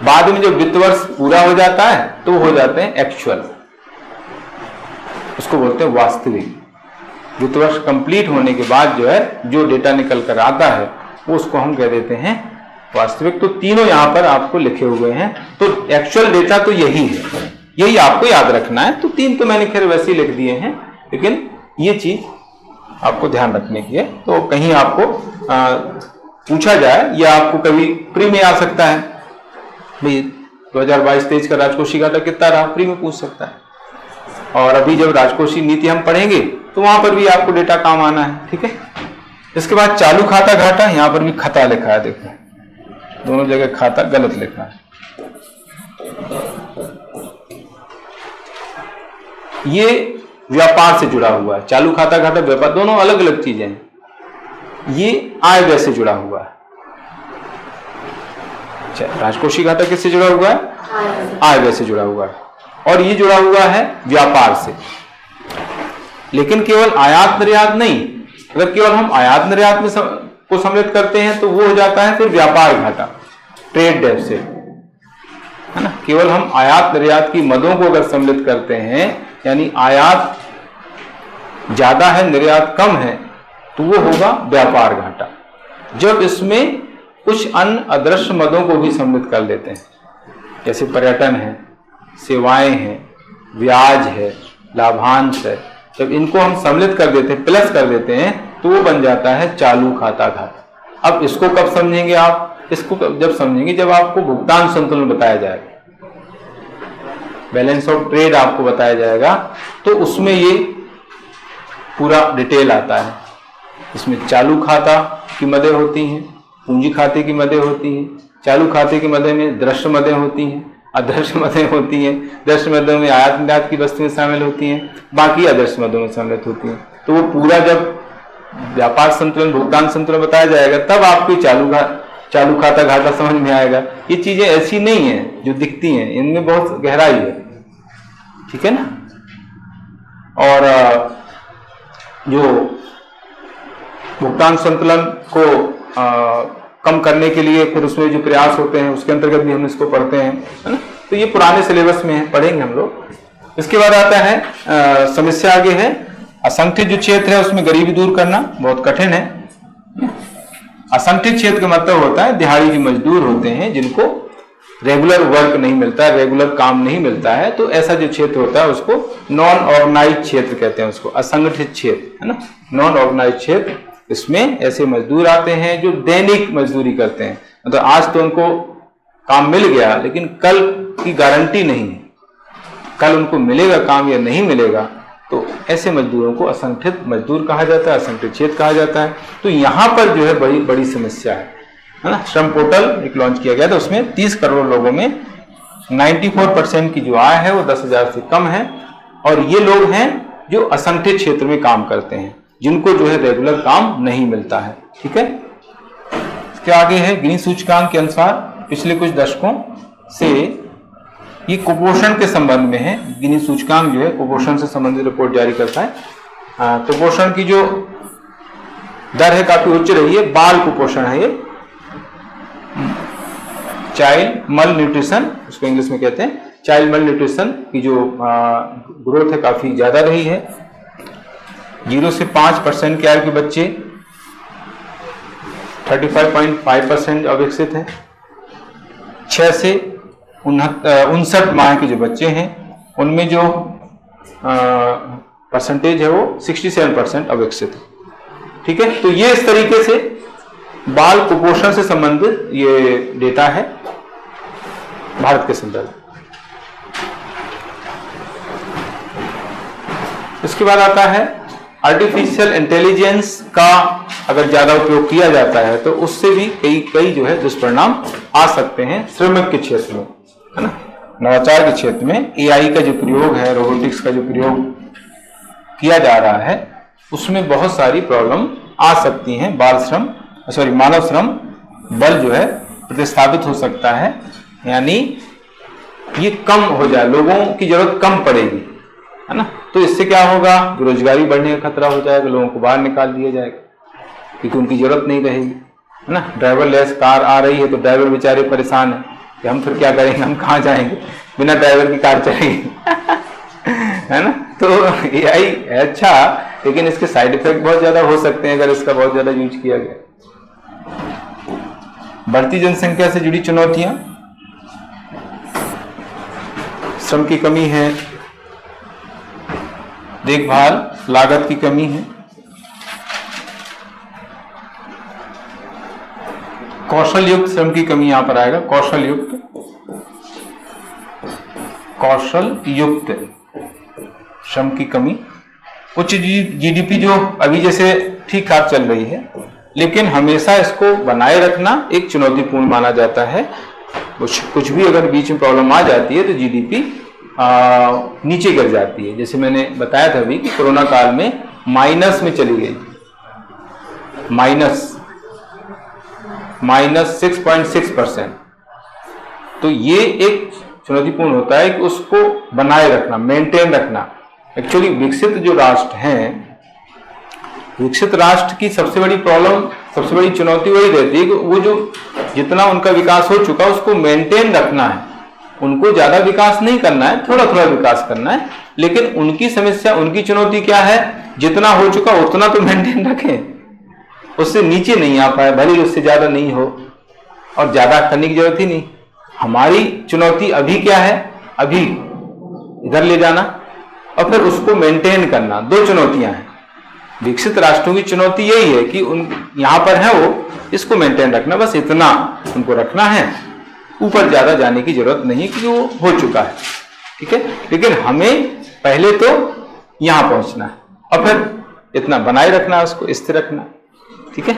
बाद में जो वित्त वर्ष पूरा हो जाता है तो हो जाते हैं एक्चुअल, उसको बोलते हैं वास्तविक। वित्त वर्ष कंप्लीट होने के बाद जो है जो डेटा निकल कर आता है वो उसको हम कह देते हैं वास्तविक। तो तीनों यहां पर आपको लिखे हुए हैं। तो एक्चुअल डेटा तो यही है, यही आपको याद रखना है। तो तीन तो मैंने खैर वैसे ही लिख दिए हैं, लेकिन ये चीज आपको ध्यान रखने की है। तो कहीं आपको पूछा जाए या आपको कभी प्री में आ सकता है, भाई 2022-23 का राजकोषीय घाटा कितना रहा, प्री में पूछ सकता है। और अभी जब राजकोषीय नीति हम पढ़ेंगे तो वहां पर भी आपको डेटा काम आना है, ठीक है। इसके बाद चालू खाता घाटा, यहां पर भी खता लिखा है, देखो दोनों जगह खाता गलत लिखा है। ये व्यापार से जुड़ा हुआ है, चालू खाता घाटा व्यापार, दोनों अलग अलग चीजें हैं। ये आय व्यय से जुड़ा हुआ है। राजकोषीय घाटा किससे जुड़ा हुआ है? आय व्यय से जुड़ा हुआ है। और ये जुड़ा हुआ है व्यापार से, लेकिन केवल आयात निर्यात नहीं। अगर केवल हम आयात निर्यात में को सम्मिलित करते हैं तो वो हो जाता है फिर व्यापार घाटा, ट्रेड डेफिसिट, है ना। केवल हम आयात निर्यात की मदों को अगर सम्मिलित करते हैं, यानी आयात ज्यादा है निर्यात कम है, तो वो होगा व्यापार घाटा। जब इसमें कुछ अन्य अदृश्य मदों को भी सम्मिलित कर लेते हैं, जैसे पर्यटन है, सेवाएं हैं, ब्याज है, लाभांश है, जब इनको हम सम्मिलित कर देते हैं, प्लस कर देते हैं, तो वो बन जाता है चालू खाता घाटा। अब इसको कब समझेंगे आप? इसको जब समझेंगे जब आपको भुगतान संतुलन बताया जाएगा, बैलेंस ऑफ ट्रेड आपको बताया जाएगा, तो उसमें ये पूरा डिटेल आता है। इसमें चालू खाता की मदें होती हैं, पूंजी खाते की मदें होती हैं। चालू खाते की मदें में दृश्य मदें होती हैं, अदृश्य मदें होती हैं। दृश्य मदों में आयात निर्यात की वस्तुएं शामिल होती हैं, बाकी अदृश्य मदों में सम्मिलित होती हैं। तो वो पूरा जब व्यापार संतुलन भुगतान संतुलन बताया जाएगा तब आपको चालू खाता घाटा समझ में आएगा। ये चीजें ऐसी नहीं है जो दिखती हैं, इनमें बहुत गहराई है, ठीक है ना। और जो भुगतान संतुलन को कम करने के लिए फिर उसमें जो प्रयास होते हैं उसके अंतर्गत भी हम इसको पढ़ते हैं, है ना। तो ये पुराने सिलेबस में है, पढ़ेंगे हम लोग। इसके बाद आता है समस्या आगे है असंगठित जो क्षेत्र है उसमें गरीबी दूर करना बहुत कठिन है। असंगठित क्षेत्र का मतलब होता है दिहाड़ी के मजदूर होते हैं जिनको रेगुलर वर्क नहीं मिलता है, रेगुलर काम नहीं मिलता है, तो ऐसा जो क्षेत्र होता है उसको नॉन ऑर्गेनाइज क्षेत्र कहते हैं, उसको असंगठित क्षेत्र, है ना। नॉन ऑर्गेनाइज क्षेत्र, इसमें ऐसे मजदूर आते हैं जो दैनिक मजदूरी करते हैं, मतलब आज तो उनको काम मिल गया लेकिन कल की गारंटी नहीं है, कल उनको मिलेगा काम या नहीं मिलेगा। तो ऐसे मजदूरों को असंगठित मजदूर कहा जाता है, असंगठित क्षेत्र कहा जाता है। तो यहां पर जो है बड़ी बड़ी समस्या है। है ना। श्रम पोर्टल एक लॉन्च किया गया था, उसमें 30 करोड़ लोगों में 94% की जो आय है वो 10,000 से कम है, और ये लोग हैं जो असंगठित क्षेत्र में काम करते हैं, जिनको जो है रेगुलर काम नहीं मिलता है। ठीक है, इसके आगे है गिनी सूचकांक के अनुसार पिछले कुछ दशकों से ये कुपोषण के संबंध में है। गिनी सूचकांक जो है कुपोषण से संबंधित रिपोर्ट जारी करता है। कुपोषण की जो दर है काफी उच्च रही है। बाल कुपोषण है ये, चाइल्ड मल न्यूट्रिशन उसको इंग्लिश में कहते हैं। चाइल्ड मल न्यूट्रिशन की जो ग्रोथ है काफी ज्यादा रही है। 0 से 5% की आयु के बच्चे 35.5% अविकसित हैं। 6 से 59 माह के जो बच्चे हैं उनमें जो परसेंटेज है वो 67% अविकसित है। ठीक है, तो ये इस तरीके से बाल कुपोषण से संबंधित ये डेटा है भारत के संदर्भ। इसके बाद आता है आर्टिफिशियल इंटेलिजेंस का अगर ज्यादा उपयोग किया जाता है तो उससे भी कई जो है दुष्परिणाम आ सकते हैं श्रमिक के क्षेत्र में, है ना। नवाचार के क्षेत्र में एआई का जो प्रयोग है, रोबोटिक्स का जो प्रयोग किया जा रहा है, उसमें बहुत सारी प्रॉब्लम आ सकती हैं। मानव श्रम बल जो है प्रतिस्थापित हो सकता है, यानी ये कम हो जाए, लोगों की जरूरत कम पड़ेगी, है ना। तो इससे क्या होगा, बेरोजगारी बढ़ने का खतरा हो जाएगा, लोगों को बाहर निकाल दिया जाएगा क्योंकि उनकी जरूरत नहीं रहेगी, है ना। ड्राइवर लेस कार आ रही है तो ड्राइवर बेचारे परेशान है कि हम फिर क्या करेंगे, हम कहाँ जाएंगे, बिना ड्राइवर की कार चलेगी है ना। तो एआई है अच्छा, लेकिन इसके साइड इफेक्ट बहुत ज्यादा हो सकते हैं अगर इसका बहुत ज्यादा यूज किया गया। बढ़ती जनसंख्या से जुड़ी चुनौतियां, श्रम की कमी है, देखभाल लागत की कमी है, कौशल युक्त श्रम की कमी यहां पर आएगा। कौशल युक्त श्रम की कमी, उच्च जीडीपी जो अभी जैसे ठीक ठाक चल रही है, लेकिन हमेशा इसको बनाए रखना एक चुनौतीपूर्ण माना जाता है। कुछ भी अगर बीच में प्रॉब्लम आ जाती है तो जीडीपी नीचे गिर जाती है। जैसे मैंने बताया था अभी कि कोरोना काल में माइनस में चली गई, माइनस 6.6%। तो ये एक चुनौतीपूर्ण होता है कि उसको बनाए रखना, मेंटेन रखना। एक्चुअली विकसित जो राष्ट्र हैं, विकसित राष्ट्र की सबसे बड़ी प्रॉब्लम, सबसे बड़ी चुनौती वही रहती है कि वो जो जितना उनका विकास हो चुका उसको मेंटेन रखना है। उनको ज्यादा विकास नहीं करना है, थोड़ा थोड़ा विकास करना है, लेकिन उनकी समस्या, उनकी चुनौती क्या है, जितना हो चुका उतना तो मेंटेन रखें, उससे नीचे नहीं आ पाए, भले ही उससे ज्यादा नहीं हो, और ज्यादा करने की जरूरत ही नहीं। हमारी चुनौती अभी क्या है, अभी इधर ले जाना और फिर उसको मेंटेन करना। दो चुनौतियां हैं। विकसित राष्ट्रों की चुनौती यही है कि उन यहां पर है वो, इसको मेंटेन रखना, बस इतना उनको रखना है, ऊपर ज्यादा जाने की जरूरत नहीं क्योंकि वो हो चुका है। ठीक है, लेकिन हमें पहले तो यहां पहुंचना है और फिर इतना बनाए रखना है, उसको स्थिर रखना। ठीक है,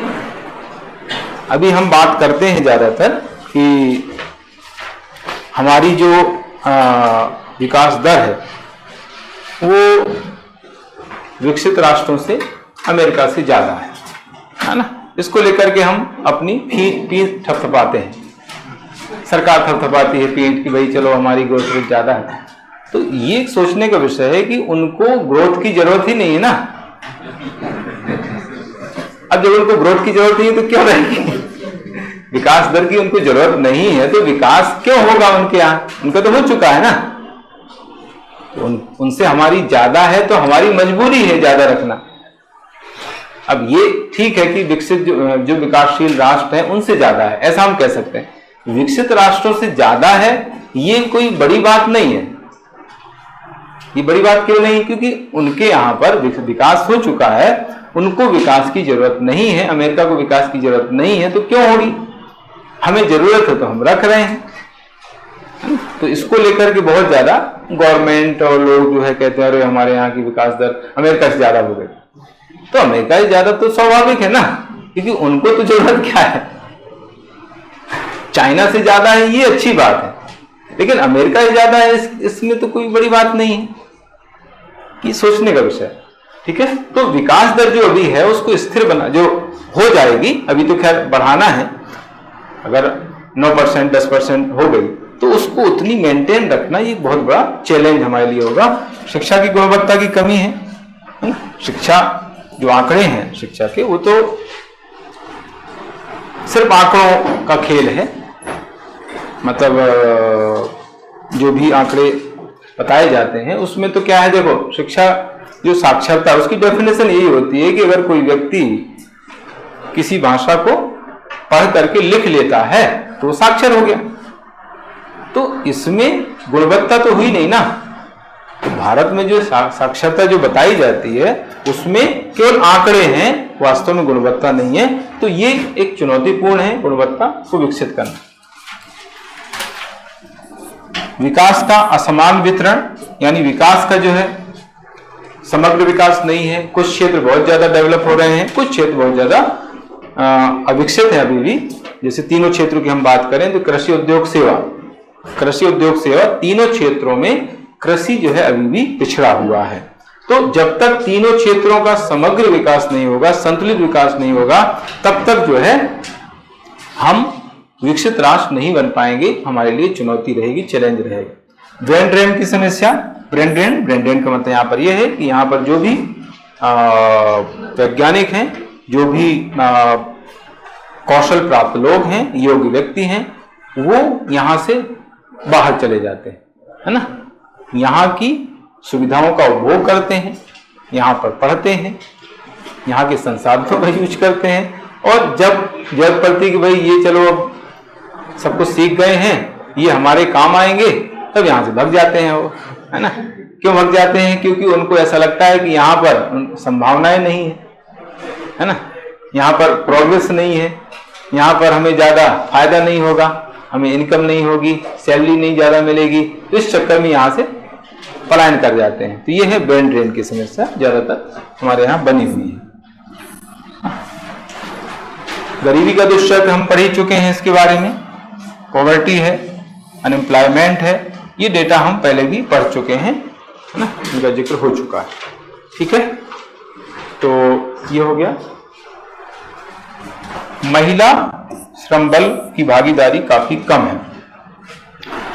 अभी हम बात करते हैं ज्यादातर कि हमारी जो विकास दर है वो विकसित राष्ट्रों से, अमेरिका से ज्यादा है ना। इसको लेकर के हम अपनी पीठ थपथपाते हैं, सरकार थपथपाती है पीठ कि भाई चलो हमारी ग्रोथ रेट ज्यादा है। तो ये सोचने का विषय है कि उनको ग्रोथ की जरूरत ही नहीं है ना। अब जब उनको ग्रोथ की जरूरत नहीं है तो क्यों रहेगी, विकास दर की उनको जरूरत नहीं है तो विकास क्यों होगा उनके यहाँ, उनका तो हो चुका है ना। उनसे हमारी ज्यादा है तो हमारी मजबूरी है ज्यादा रखना। अब ये ठीक है कि विकसित जो विकासशील राष्ट्र हैं उनसे ज्यादा है, ऐसा हम कह सकते हैं। विकसित राष्ट्रों से ज्यादा है ये कोई बड़ी बात नहीं है। ये बड़ी बात क्यों नहीं, क्योंकि उनके यहाँ पर विकास हो चुका है, उनको विकास की जरूरत नहीं है, अमेरिका को विकास की जरूरत नहीं है, तो क्यों होगी, हमें जरूरत है तो हम रख रहे हैं। तो इसको लेकर के बहुत ज्यादा गवर्नमेंट और लोग जो है कहते हैं अरे हमारे यहाँ की विकास दर अमेरिका से ज्यादा हो गई। तो अमेरिका से ज्यादा तो स्वाभाविक है ना, क्योंकि उनको तो जरूरत क्या है, चाइना से ज्यादा है ये अच्छी बात है, लेकिन अमेरिका से ज्यादा है इसमें तो कोई बड़ी बात नहीं है, ये सोचने का विषय। ठीक है, तो विकास दर जो अभी है उसको स्थिर बना, जो हो जाएगी, अभी तो खैर बढ़ाना है, अगर 9% 10% हो गई तो उसको उतनी मेंटेन रखना ये बहुत बड़ा चैलेंज हमारे लिए होगा। शिक्षा की गुणवत्ता की कमी है ना? शिक्षा जो आंकड़े हैं शिक्षा के, वो तो सिर्फ आंकड़ों का खेल है, मतलब जो भी आंकड़े बताए जाते हैं उसमें तो क्या है, देखो शिक्षा जो साक्षरता, उसकी डेफिनेशन यही होती है कि अगर कोई व्यक्ति किसी भाषा को पढ़ करके लिख लेता है तो वो साक्षर हो गया। तो इसमें गुणवत्ता तो हुई नहीं ना। तो भारत में जो साक्षरता जो बताई जाती है उसमें केवल आंकड़े हैं, वास्तव में गुणवत्ता नहीं है। तो ये एक चुनौतीपूर्ण है गुणवत्ता को विकसित करना। विकास का असमान वितरण, यानी विकास का जो है समग्र विकास नहीं है। कुछ क्षेत्र बहुत ज्यादा डेवलप हो रहे हैं, कुछ क्षेत्र बहुत ज्यादा अविकसित है अभी भी। जैसे तीनों क्षेत्रों की हम बात करें तो कृषि उद्योग सेवा, तीनों क्षेत्रों में कृषि जो है अभी भी पिछड़ा हुआ है। तो जब तक तीनों क्षेत्रों का समग्र विकास नहीं होगा, संतुलित विकास नहीं होगा, तब तक जो है हम विकसित राष्ट्र नहीं बन पाएंगे। हमारे लिए चुनौती रहेगी, चैलेंज रहेगा। ब्रेन ड्रेन की समस्या, ब्रेन ड्रेन का मतलब यहाँ पर यह है कि यहाँ पर जो भी वैज्ञानिक हैं, जो भी कौशल प्राप्त लोग हैं, योग्य व्यक्ति हैं, वो यहाँ से बाहर चले जाते हैं, है ना। यहाँ की सुविधाओं का उपभोग करते हैं, यहाँ पर पढ़ते हैं, यहाँ के संसाधनों का यूज करते हैं, और जब जरूरत पड़ती कि भाई ये चलो अब सब कुछ सीख गए हैं, ये हमारे काम आएंगे, तब यहाँ से भाग जाते हैं वो, है ना। क्यों भाग जाते हैं? क्योंकि उनको ऐसा लगता है कि यहाँ पर संभावनाएं नहीं है ना, यहाँ पर प्रोग्रेस नहीं है, यहाँ पर हमें ज्यादा फायदा नहीं होगा, हमें इनकम नहीं होगी, सैलरी नहीं ज्यादा मिलेगी, तो इस चक्कर में यहाँ से पलायन कर जाते हैं। तो ये है ब्रेन ड्रेन की समस्या, ज्यादातर हमारे यहाँ बनी हुई है। गरीबी का दुष्चक्र हम पढ़ ही चुके हैं, इसके बारे में पॉवर्टी है, अनएम्प्लॉयमेंट है, ये डेटा हम पहले भी पढ़ चुके हैं, है ना, इनका जिक्र हो चुका है। ठीक है, तो ये हो गया। महिला श्रम बल की भागीदारी काफी कम है,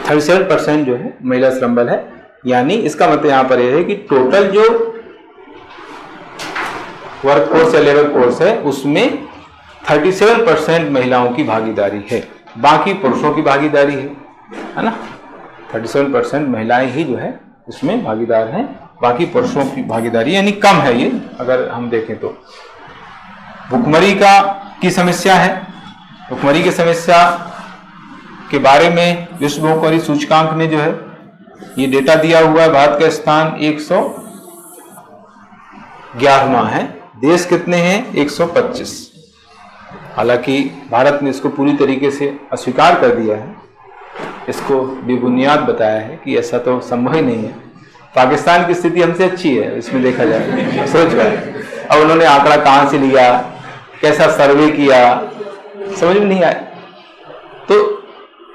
37% जो है महिला श्रम बल है। यानी इसका मतलब यहां पर यह है कि टोटल जो वर्क फोर्स या लेबर फोर्स है उसमें 37% महिलाओं की भागीदारी है, बाकी पुरुषों की भागीदारी है ना। 37% महिलाएं ही जो है उसमें भागीदार हैं, बाकी पुरुषों की भागीदारी यानी कम है ये, अगर हम देखें तो। भुखमरी की समस्या है। भुखमरी की समस्या के बारे में विश्व भुखमरी सूचकांक ने जो है ये डेटा दिया हुआ है। भारत का स्थान 111वां है, देश कितने हैं? 125। हालांकि भारत ने इसको पूरी तरीके से अस्वीकार कर दिया है, इसको बेबुनियाद बताया है कि ऐसा तो संभव ही नहीं है। पाकिस्तान की स्थिति हमसे अच्छी है इसमें देखा जाए, सोच रहा है। अब उन्होंने आंकड़ा कहां से लिया, कैसा सर्वे किया, समझ में नहीं आया। तो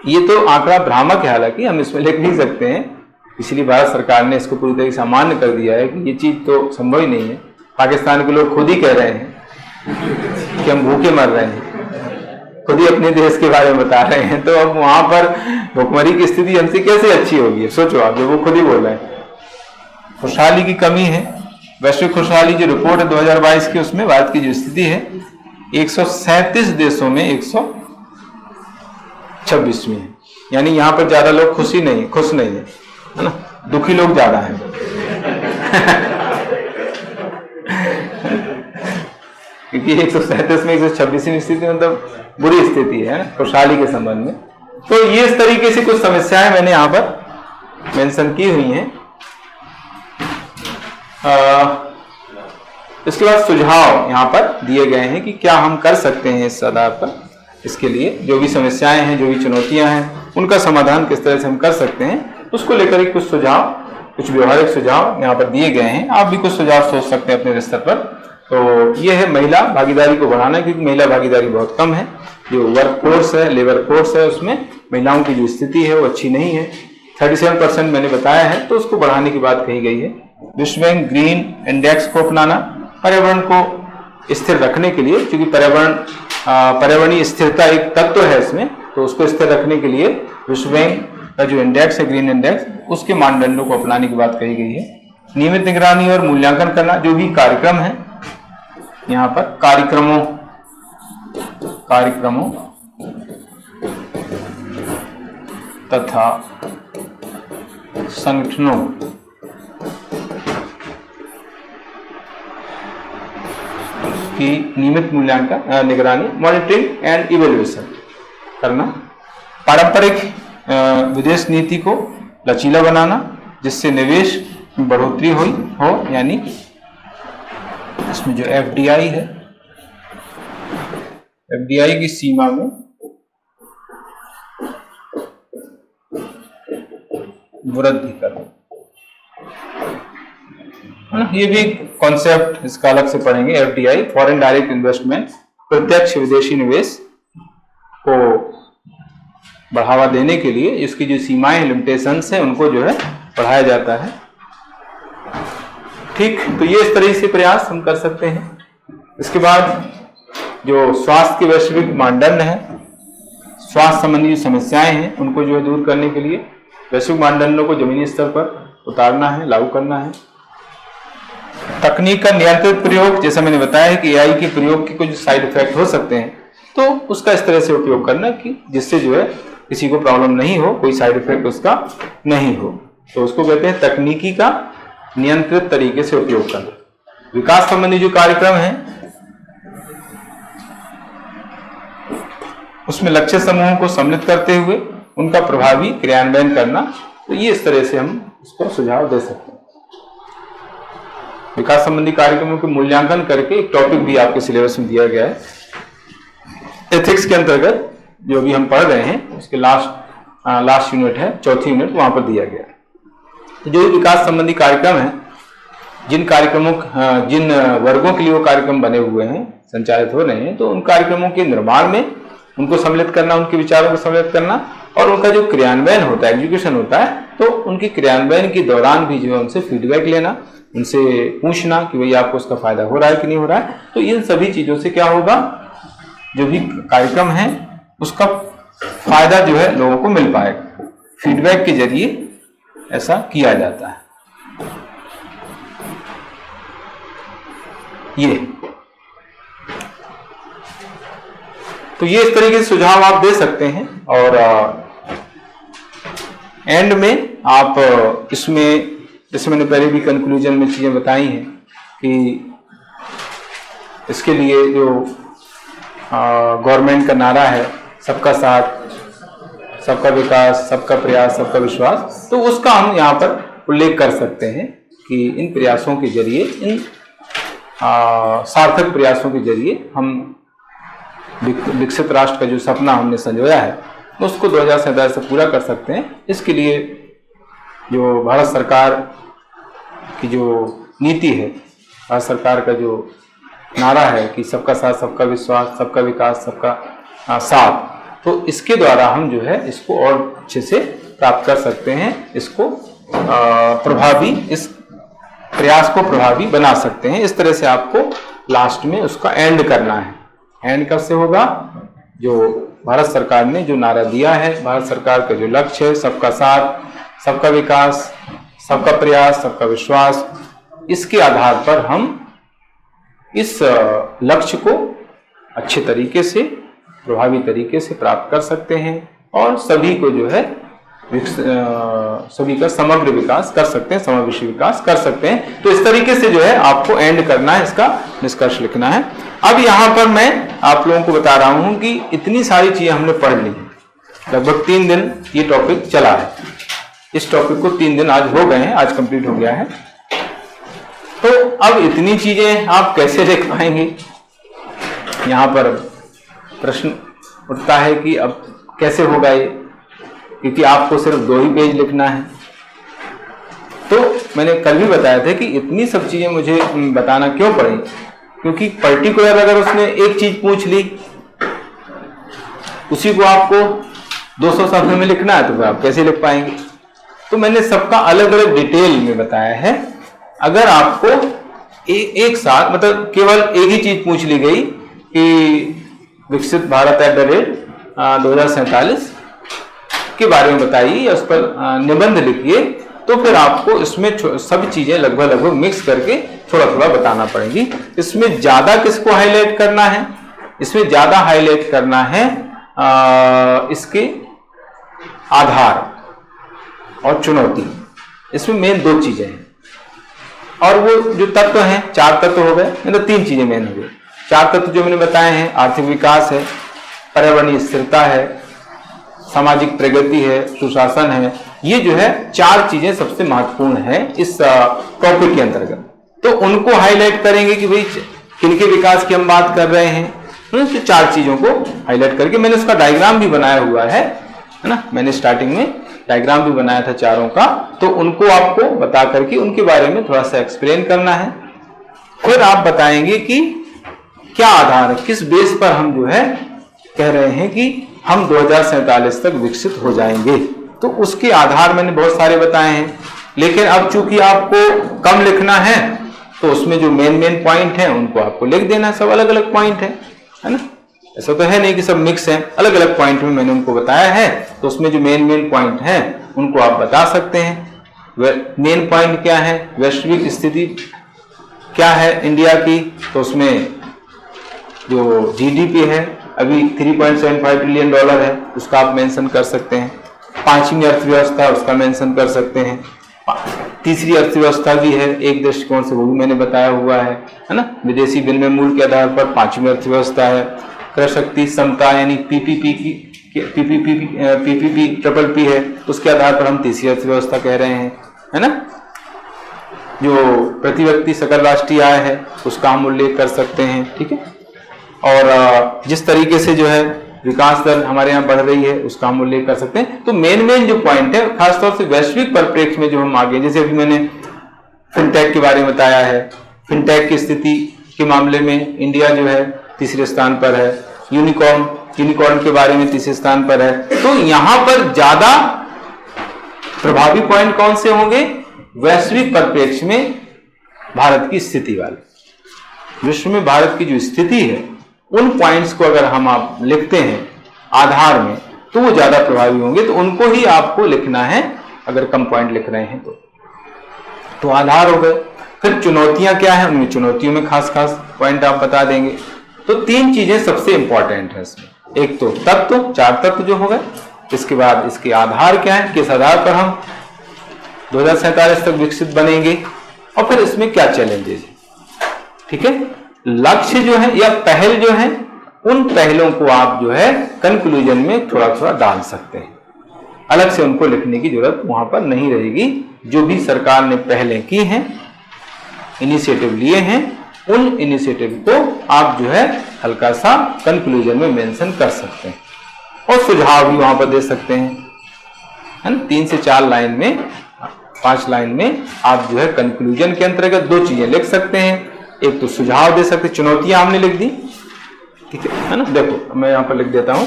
ये तो आंकड़ा भ्रामक है, हालांकि हम इसमें लिख नहीं सकते हैं, इसलिए भारत सरकार ने इसको पूरी तरीके से अमान्य कर दिया है कि ये चीज तो संभव ही नहीं है। पाकिस्तान के लोग खुद ही कह रहे हैं कि हम भूखे मर रहे हैं, खुद ही अपने देश के बारे में बता रहे हैं। तो अब वहां पर भुखमरी की स्थिति हमसे कैसे अच्छी होगी? सोचो आप, जो वो खुद ही बोल रहे हैं। खुशहाली की कमी है। वैश्विक खुशहाली जो रिपोर्ट है 2022 की, उसमें भारत की जो स्थिति है 137 देशों में 126वीं है। यानी यहाँ पर ज्यादा लोग खुश नहीं है ना, दुखी लोग ज्यादा हैं। क्योंकि 137 में 126वीं स्थिति मतलब बुरी स्थिति है खुशहाली के संबंध में। तो ये इस तरीके से कुछ समस्याएं मैंने यहाँ पर मेंशन की हुई हैं। इसके बाद सुझाव यहाँ पर दिए गए हैं कि क्या हम कर सकते हैं इस आधार पर। इसके लिए जो भी समस्याएं हैं, जो भी चुनौतियां हैं, उनका समाधान किस तरह से हम कर सकते हैं, उसको लेकर कुछ सुझाव, कुछ व्यवहारिक सुझाव यहाँ पर दिए गए हैं। आप भी कुछ सुझाव सोच सकते हैं अपने स्तर पर। तो ये है महिला भागीदारी को बढ़ाना, क्योंकि महिला भागीदारी बहुत कम है। जो वर्क फोर्स है, लेबर फोर्स है, उसमें महिलाओं की जो स्थिति है वो अच्छी नहीं है। 37% मैंने बताया है, तो उसको बढ़ाने की बात कही गई है। विश्व बैंक ग्रीन इंडेक्स को अपनाना, पर्यावरण को स्थिर रखने के लिए, क्योंकि पर्यावरणीय स्थिरता एक तत्व है इसमें, तो उसको स्थिर रखने के लिए विश्व बैंक का जो इंडेक्स है, ग्रीन इंडेक्स, उसके मानदंडों को अपनाने की बात कही गई है। नियमित निगरानी और मूल्यांकन करना, जो भी कार्यक्रम है यहाँ पर कार्यक्रमों तथा संगठनों की नियमित मूल्यांकन, निगरानी, मॉनिटरिंग एंड इवैल्यूएशन करना। पारंपरिक विदेश नीति को लचीला बनाना, जिससे निवेश में बढ़ोतरी हो, यानी इसमें जो एफडीआई है, एफडीआई की सीमा में वृद्धि करना। ये भी कॉन्सेप्ट इसका अलग से पढ़ेंगे। एफडीआई, फॉरेन डायरेक्ट इन्वेस्टमेंट, प्रत्यक्ष विदेशी निवेश को बढ़ावा देने के लिए इसकी जो सीमाएं, लिमिटेशंस हैं, उनको जो है बढ़ाया जाता है। ठीक, तो ये इस तरह से प्रयास हम कर सकते हैं। इसके बाद जो स्वास्थ्य के वैश्विक मानदंड है, स्वास्थ्य संबंधी समस्याएं हैं, उनको जो है दूर करने के लिए वैश्विक मानदंडों को जमीनी स्तर पर उतारना है, लागू करना है। तकनीक का नियंत्रित प्रयोग, जैसा मैंने बताया है कि एआई के प्रयोग के कुछ साइड इफेक्ट हो सकते हैं, तो उसका इस तरह से उपयोग करना कि जिससे जो है किसी को प्रॉब्लम नहीं हो, कोई साइड इफेक्ट उसका नहीं हो, तो उसको कहते हैं तकनीकी का नियंत्रित तरीके से उपयोग करना। विकास संबंधी जो कार्यक्रम है उसमें लक्ष्य समूहों को सम्मिलित करते हुए उनका प्रभावी क्रियान्वयन करना, तो ये इस तरह से हम उसको सुझाव दे सकते हैं। विकास संबंधी कार्यक्रमों के मूल्यांकन करके एक टॉपिक भी आपके सिलेबस में दिया गया है। एथिक्स के अंतर्गत जो भी हम पढ़ रहे हैं उसके लास्ट यूनिट है, चौथी यूनिट, वहां पर दिया गया है। तो जो विकास संबंधी कार्यक्रम है, जिन वर्गों के लिए वो कार्यक्रम बने हुए हैं, संचालित हो रहे हैं, तो उन कार्यक्रमों के निर्माण में उनको सम्मिलित करना, उनके विचारों को सम्मिलित करना, और उनका जो क्रियान्वयन होता है, एग्जीक्यूशन होता है, तो उनके क्रियान्वयन के दौरान भी जो है उनसे फीडबैक लेना, उनसे पूछना कि भाई आपको उसका फायदा हो रहा है कि नहीं हो रहा है। तो इन सभी चीजों से क्या होगा, जो भी कार्यक्रम है उसका फायदा जो है लोगों को मिल पाएगा। फीडबैक के जरिए ऐसा किया जाता है। तो ये इस तरीके से सुझाव आप दे सकते हैं, और एंड में आप इसमें, जैसे मैंने पहले भी कंक्लूजन में चीजें बताई हैं कि इसके लिए जो गवर्नमेंट का नारा है, सबका साथ, सबका विकास, सबका प्रयास, सबका विश्वास, तो उसका हम यहाँ पर उल्लेख कर सकते हैं कि इन प्रयासों के जरिए, इन सार्थक प्रयासों के जरिए हम विकसित राष्ट्र का जो सपना हमने संजोया है उसको 2047 से पूरा कर सकते हैं। इसके लिए जो भारत सरकार की जो नीति है, भारत सरकार का जो नारा है कि सबका साथ, सबका विश्वास, सबका विकास, सबका साथ, तो इसके द्वारा हम जो है इसको और अच्छे से प्राप्त कर सकते हैं। इसको प्रभावी, इस प्रयास को प्रभावी बना सकते हैं। इस तरह से आपको लास्ट में उसका एंड करना है। एंड कब से होगा, जो भारत सरकार ने जो नारा दिया है, भारत सरकार का जो लक्ष्य है, सबका साथ, सबका विकास, सबका प्रयास, सबका विश्वास, इसके आधार पर हम इस लक्ष्य को अच्छे तरीके से, प्रभावी तरीके से प्राप्त कर सकते हैं, और सभी को जो है सभी का समग्र विकास कर सकते हैं, समावेशी विकास कर सकते हैं। तो इस तरीके से जो है आपको एंड करना है, इसका निष्कर्ष लिखना है। अब यहाँ पर मैं आप लोगों को बता रहा हूं कि इतनी सारी चीजें हमने पढ़ ली, लगभग 3 दिन ये टॉपिक चला है। इस टॉपिक को 3 दिन आज हो गए हैं, आज कंप्लीट हो गया है। तो अब इतनी चीजें आप कैसे लिख पाएंगे, यहाँ पर प्रश्न उठता है कि अब कैसे होगा ये, क्योंकि आपको सिर्फ 2 ही पेज लिखना है। तो मैंने कल भी बताया था कि इतनी सब चीजें मुझे बताना क्यों पड़ी, क्योंकि पर्टिकुलर अगर उसने एक चीज पूछ ली, उसी को आपको 200 शब्द में लिखना है, तो फिर आप कैसे लिख पाएंगे। तो मैंने सबका अलग अलग डिटेल में बताया है। अगर आपको एक साथ मतलब केवल एक ही चीज पूछ ली गई कि विकसित भारत @2047 के बारे में बताइए या उस पर निबंध लिखिए, तो फिर आपको इसमें सभी चीजें लगभग मिक्स करके थोड़ा थोड़ा बताना पड़ेगी। इसमें ज्यादा किसको हाईलाइट करना है? इसमें ज्यादा हाईलाइट करना है इसके आधार और चुनौती। इसमें मेन 2 चीजें हैं, और वो जो तत्व हैं, 4 तत्व हो गए, मतलब 3 चीजें मेन हो गई। 4 तत्व जो मैंने बताए हैं, आर्थिक विकास है, पर्यावरणीय स्थिरता है, सामाजिक प्रगति है, सुशासन है। ये जो है 4 चीजें सबसे महत्वपूर्ण है इस टॉपिक के अंतर्गत। तो उनको हाईलाइट करेंगे कि भाई किनके विकास की हम बात कर रहे हैं। तो 4 चीजों को हाईलाइट करके मैंने उसका डायग्राम भी बनाया हुआ है ना। मैंने स्टार्टिंग में डायग्राम भी बनाया था चारों का, तो उनको आपको बता करके उनके बारे में थोड़ा सा एक्सप्लेन करना है। फिर आप बताएंगे कि क्या आधार, किस बेस पर हम जो है कह रहे हैं कि हम 2047 तक विकसित हो जाएंगे। तो उसके आधार मैंने बहुत सारे बताए हैं, लेकिन अब चूंकि आपको कम लिखना है तो उसमें जो मेन पॉइंट है उनको आपको लिख देना। सब अलग अलग पॉइंट है ना। ऐसा तो है नहीं कि सब मिक्स है, अलग अलग पॉइंट में मैंने उनको बताया है। तो उसमें जो मेन पॉइंट है उनको आप बता सकते हैं। मेन पॉइंट क्या है, वैश्विक स्थिति क्या है इंडिया की, तो उसमें जो जीडीपी है अभी $3.75 ट्रिलियन है, उसका आप मेंशन कर सकते हैं। 5वीं अर्थव्यवस्था उसका मेंशन कर सकते हैं। तीसरी अर्थव्यवस्था भी है एक दृष्टिकोण से, वो भी मैंने बताया हुआ है ना। विदेशी विनिमय मूल्य के आधार पर 5वीं अर्थव्यवस्था है। क्रय शक्ति समता यानी पीपीपी ट्रिपल पी है, उसके आधार पर हम तीसरी अर्थव्यवस्था कह रहे हैं, है ना। जो प्रति व्यक्ति सकल राष्ट्रीय आय है उसका हम उल्लेख कर सकते हैं, ठीक है। और जिस तरीके से जो है विकास दर हमारे यहाँ बढ़ रही है उसका हम उल्लेख कर सकते हैं। तो मेन जो पॉइंट है खासतौर से वैश्विक परिप्रेक्ष्य में जो हम आगे, जैसे अभी मैंने फिनटेक के बारे में बताया है, फिनटेक की स्थिति के मामले में इंडिया जो है तीसरे स्थान पर है। यूनिकॉर्न के बारे में तीसरे स्थान पर है। तो यहां पर ज्यादा प्रभावी पॉइंट कौन से होंगे? वैश्विक परिप्रेक्ष्य में भारत की स्थिति वाले, विश्व में भारत की जो स्थिति है उन पॉइंट्स को अगर हम आप लिखते हैं आधार में तो वो ज्यादा प्रभावी होंगे। तो उनको ही आपको लिखना है अगर कम पॉइंट लिख रहे हैं तो आधार हो गए। फिर चुनौतियां क्या है, उनमें चुनौतियों में खास पॉइंट आप बता देंगे। तो 3 चीजें सबसे इंपॉर्टेंट है इसमें। एक तो तत्व, 4 तत्व जो हो गए, इसके बाद इसके आधार क्या है, किस आधार पर हम 2047 तक विकसित बनेंगे, और फिर इसमें क्या चैलेंजेस है, ठीक है। लक्ष्य जो है या पहल जो है, उन पहलों को आप जो है कंक्लूजन में थोड़ा थोड़ा डाल सकते हैं। अलग से उनको लिखने की जरूरत वहां पर नहीं रहेगी। जो भी सरकार ने पहले की हैं, इनिशिएटिव लिए हैं, उन इनिशिएटिव को आप जो है हल्का सा कंक्लूजन में मेंशन कर सकते हैं, और सुझाव भी वहां पर दे सकते हैं, है ना। 3 से 4 लाइन में, 5 लाइन में आप जो है कंक्लूजन के अंतर्गत 2 चीजें लिख सकते हैं। एक तो सुझाव दे सकते, चुनौतियां हमने लिख दी, ठीक है ना। देखो मैं यहां पर लिख देता हूं,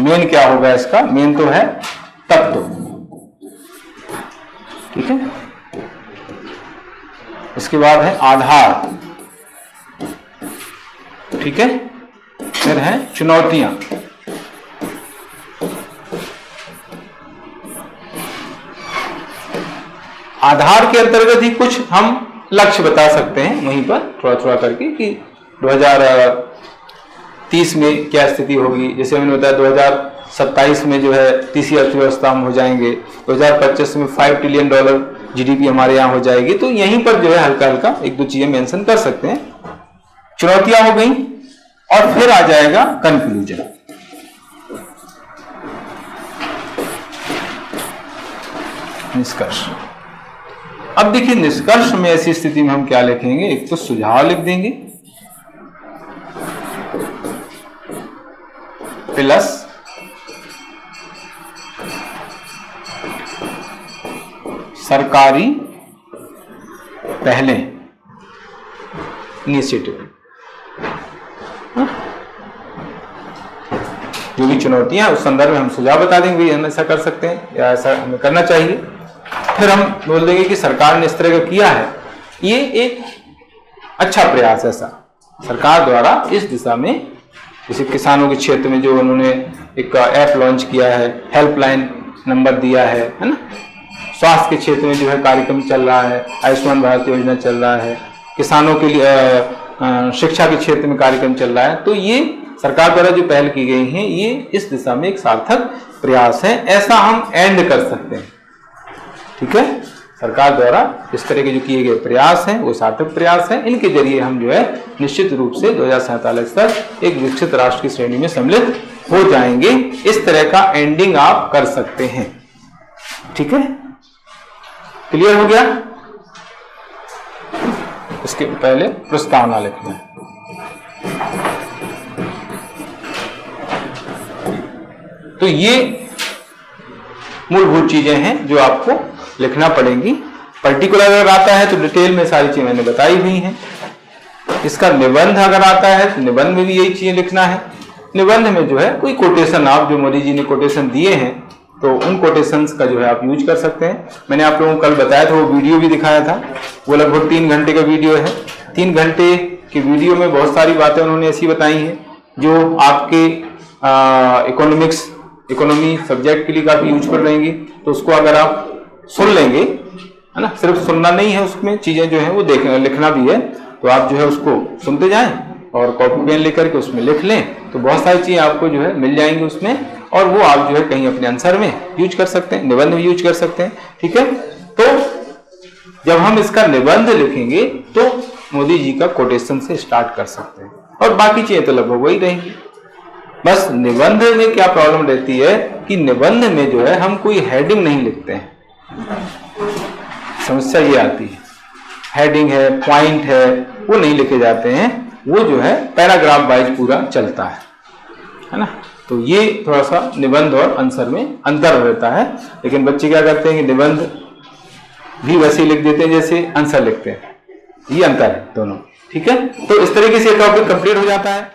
मेन क्या होगा इसका, मेन तो है तत्व, ठीक है। इसके बाद है आधार, ठीक है। फिर है चुनौतियां, आधार के अंतर्गत ही कुछ हम लक्ष्य बता सकते हैं वहीं पर थोड़ा थोड़ा करके कि 2030 में क्या स्थिति होगी। जैसे मैंने बताया 2027 में जो है तीसरी अर्थव्यवस्था हम हो जाएंगे, 2025 में $5 ट्रिलियन जीडीपी हमारे यहाँ हो जाएगी। तो यहीं पर जो है हल्का हल्का 1-2 चीजें मेंशन कर सकते हैं। चुनौतियां हो गई, और फिर आ जाएगा कंक्लूजन। निष्कर्ष। अब देखिए निष्कर्ष में ऐसी स्थिति में हम क्या लिखेंगे, एक तो सुझाव लिख देंगे, प्लस सरकारी पहले इनिशिएटिव, जो भी चुनौतियां उस संदर्भ में हम सुझाव बता देंगे, हम ऐसा कर सकते हैं या ऐसा हमें करना चाहिए। फिर हम बोल देंगे कि सरकार ने इस तरह का किया है, ये एक अच्छा प्रयास है, ऐसा सरकार द्वारा इस दिशा में, जैसे किसानों के क्षेत्र में जो उन्होंने एक ऐप लॉन्च किया है, हेल्पलाइन नंबर दिया है ना, स्वास्थ्य के क्षेत्र में जो है कार्यक्रम चल रहा है, आयुष्मान भारत योजना चल रहा है, किसानों के लिए शिक्षा के क्षेत्र में कार्यक्रम चल रहा है। तो ये सरकार द्वारा जो पहल की गई हैं, ये इस दिशा में एक सार्थक प्रयास है, ऐसा हम एंड कर सकते हैं। ठीक है, सरकार द्वारा इस तरह के जो किए गए प्रयास हैं वो सार्थक प्रयास हैं, इनके जरिए हम जो है निश्चित रूप से 2047 तक एक विकसित राष्ट्र की श्रेणी में सम्मिलित हो जाएंगे। इस तरह का एंडिंग आप कर सकते हैं। ठीक है, क्लियर हो गया? इसके पहले प्रस्तावना लिखना है। तो ये मूलभूत चीजें हैं जो आपको लिखना पड़ेंगी। पर्टिकुलर अगर आता है तो डिटेल में सारी चीजें मैंने बताई हुई हैं। इसका निबंध अगर आता है तो निबंध में भी यही चीजें लिखना है। निबंध में जो है कोई कोटेशन, आप जो मोदी जी ने कोटेशन दिए हैं तो उन कोटेशंस का जो है आप यूज कर सकते हैं। मैंने आप लोगों को कल बताया था, वो वीडियो भी दिखाया था, वो लगभग 3 घंटे का वीडियो है। 3 घंटे के वीडियो में बहुत सारी बातें उन्होंने ऐसी बताई हैं जो आपके इकोनॉमी सब्जेक्ट के लिए काफी यूजफुल रहेंगी। तो उसको अगर आप सुन लेंगे, है ना, सिर्फ सुनना नहीं है, उसमें चीजें जो है वो लिखना भी है, तो आप जो है उसको सुनते जाएं और कॉपी पेन लेकर के उसमें लिख लें, तो बहुत सारी चीजें आपको जो है मिल जाएंगी उसमें, और वो आप जो है कहीं अपने आंसर में यूज कर सकते हैं, निबंध में यूज कर सकते हैं। ठीक है, तो जब हम इसका निबंध लिखेंगे तो मोदी जी का कोटेशन से स्टार्ट कर सकते हैं, और बाकी चीजें तो लगभग वही रहेंगी। बस निबंध में क्या प्रॉब्लम रहती है कि निबंध में जो है हम कोई हेडिंग नहीं लिखते हैं, समस्या ये आती है। हेडिंग है, पॉइंट है, वो नहीं लिखे जाते हैं, वो जो है पैराग्राफ वाइज पूरा चलता है ना। तो ये थोड़ा सा निबंध और आंसर में अंतर रहता है। लेकिन बच्चे क्या करते हैं कि निबंध भी वैसे ही लिख देते हैं जैसे आंसर लिखते हैं, ये अंतर है दोनों। ठीक है, तो इस तरीके से टॉपिक कंप्लीट हो जाता है।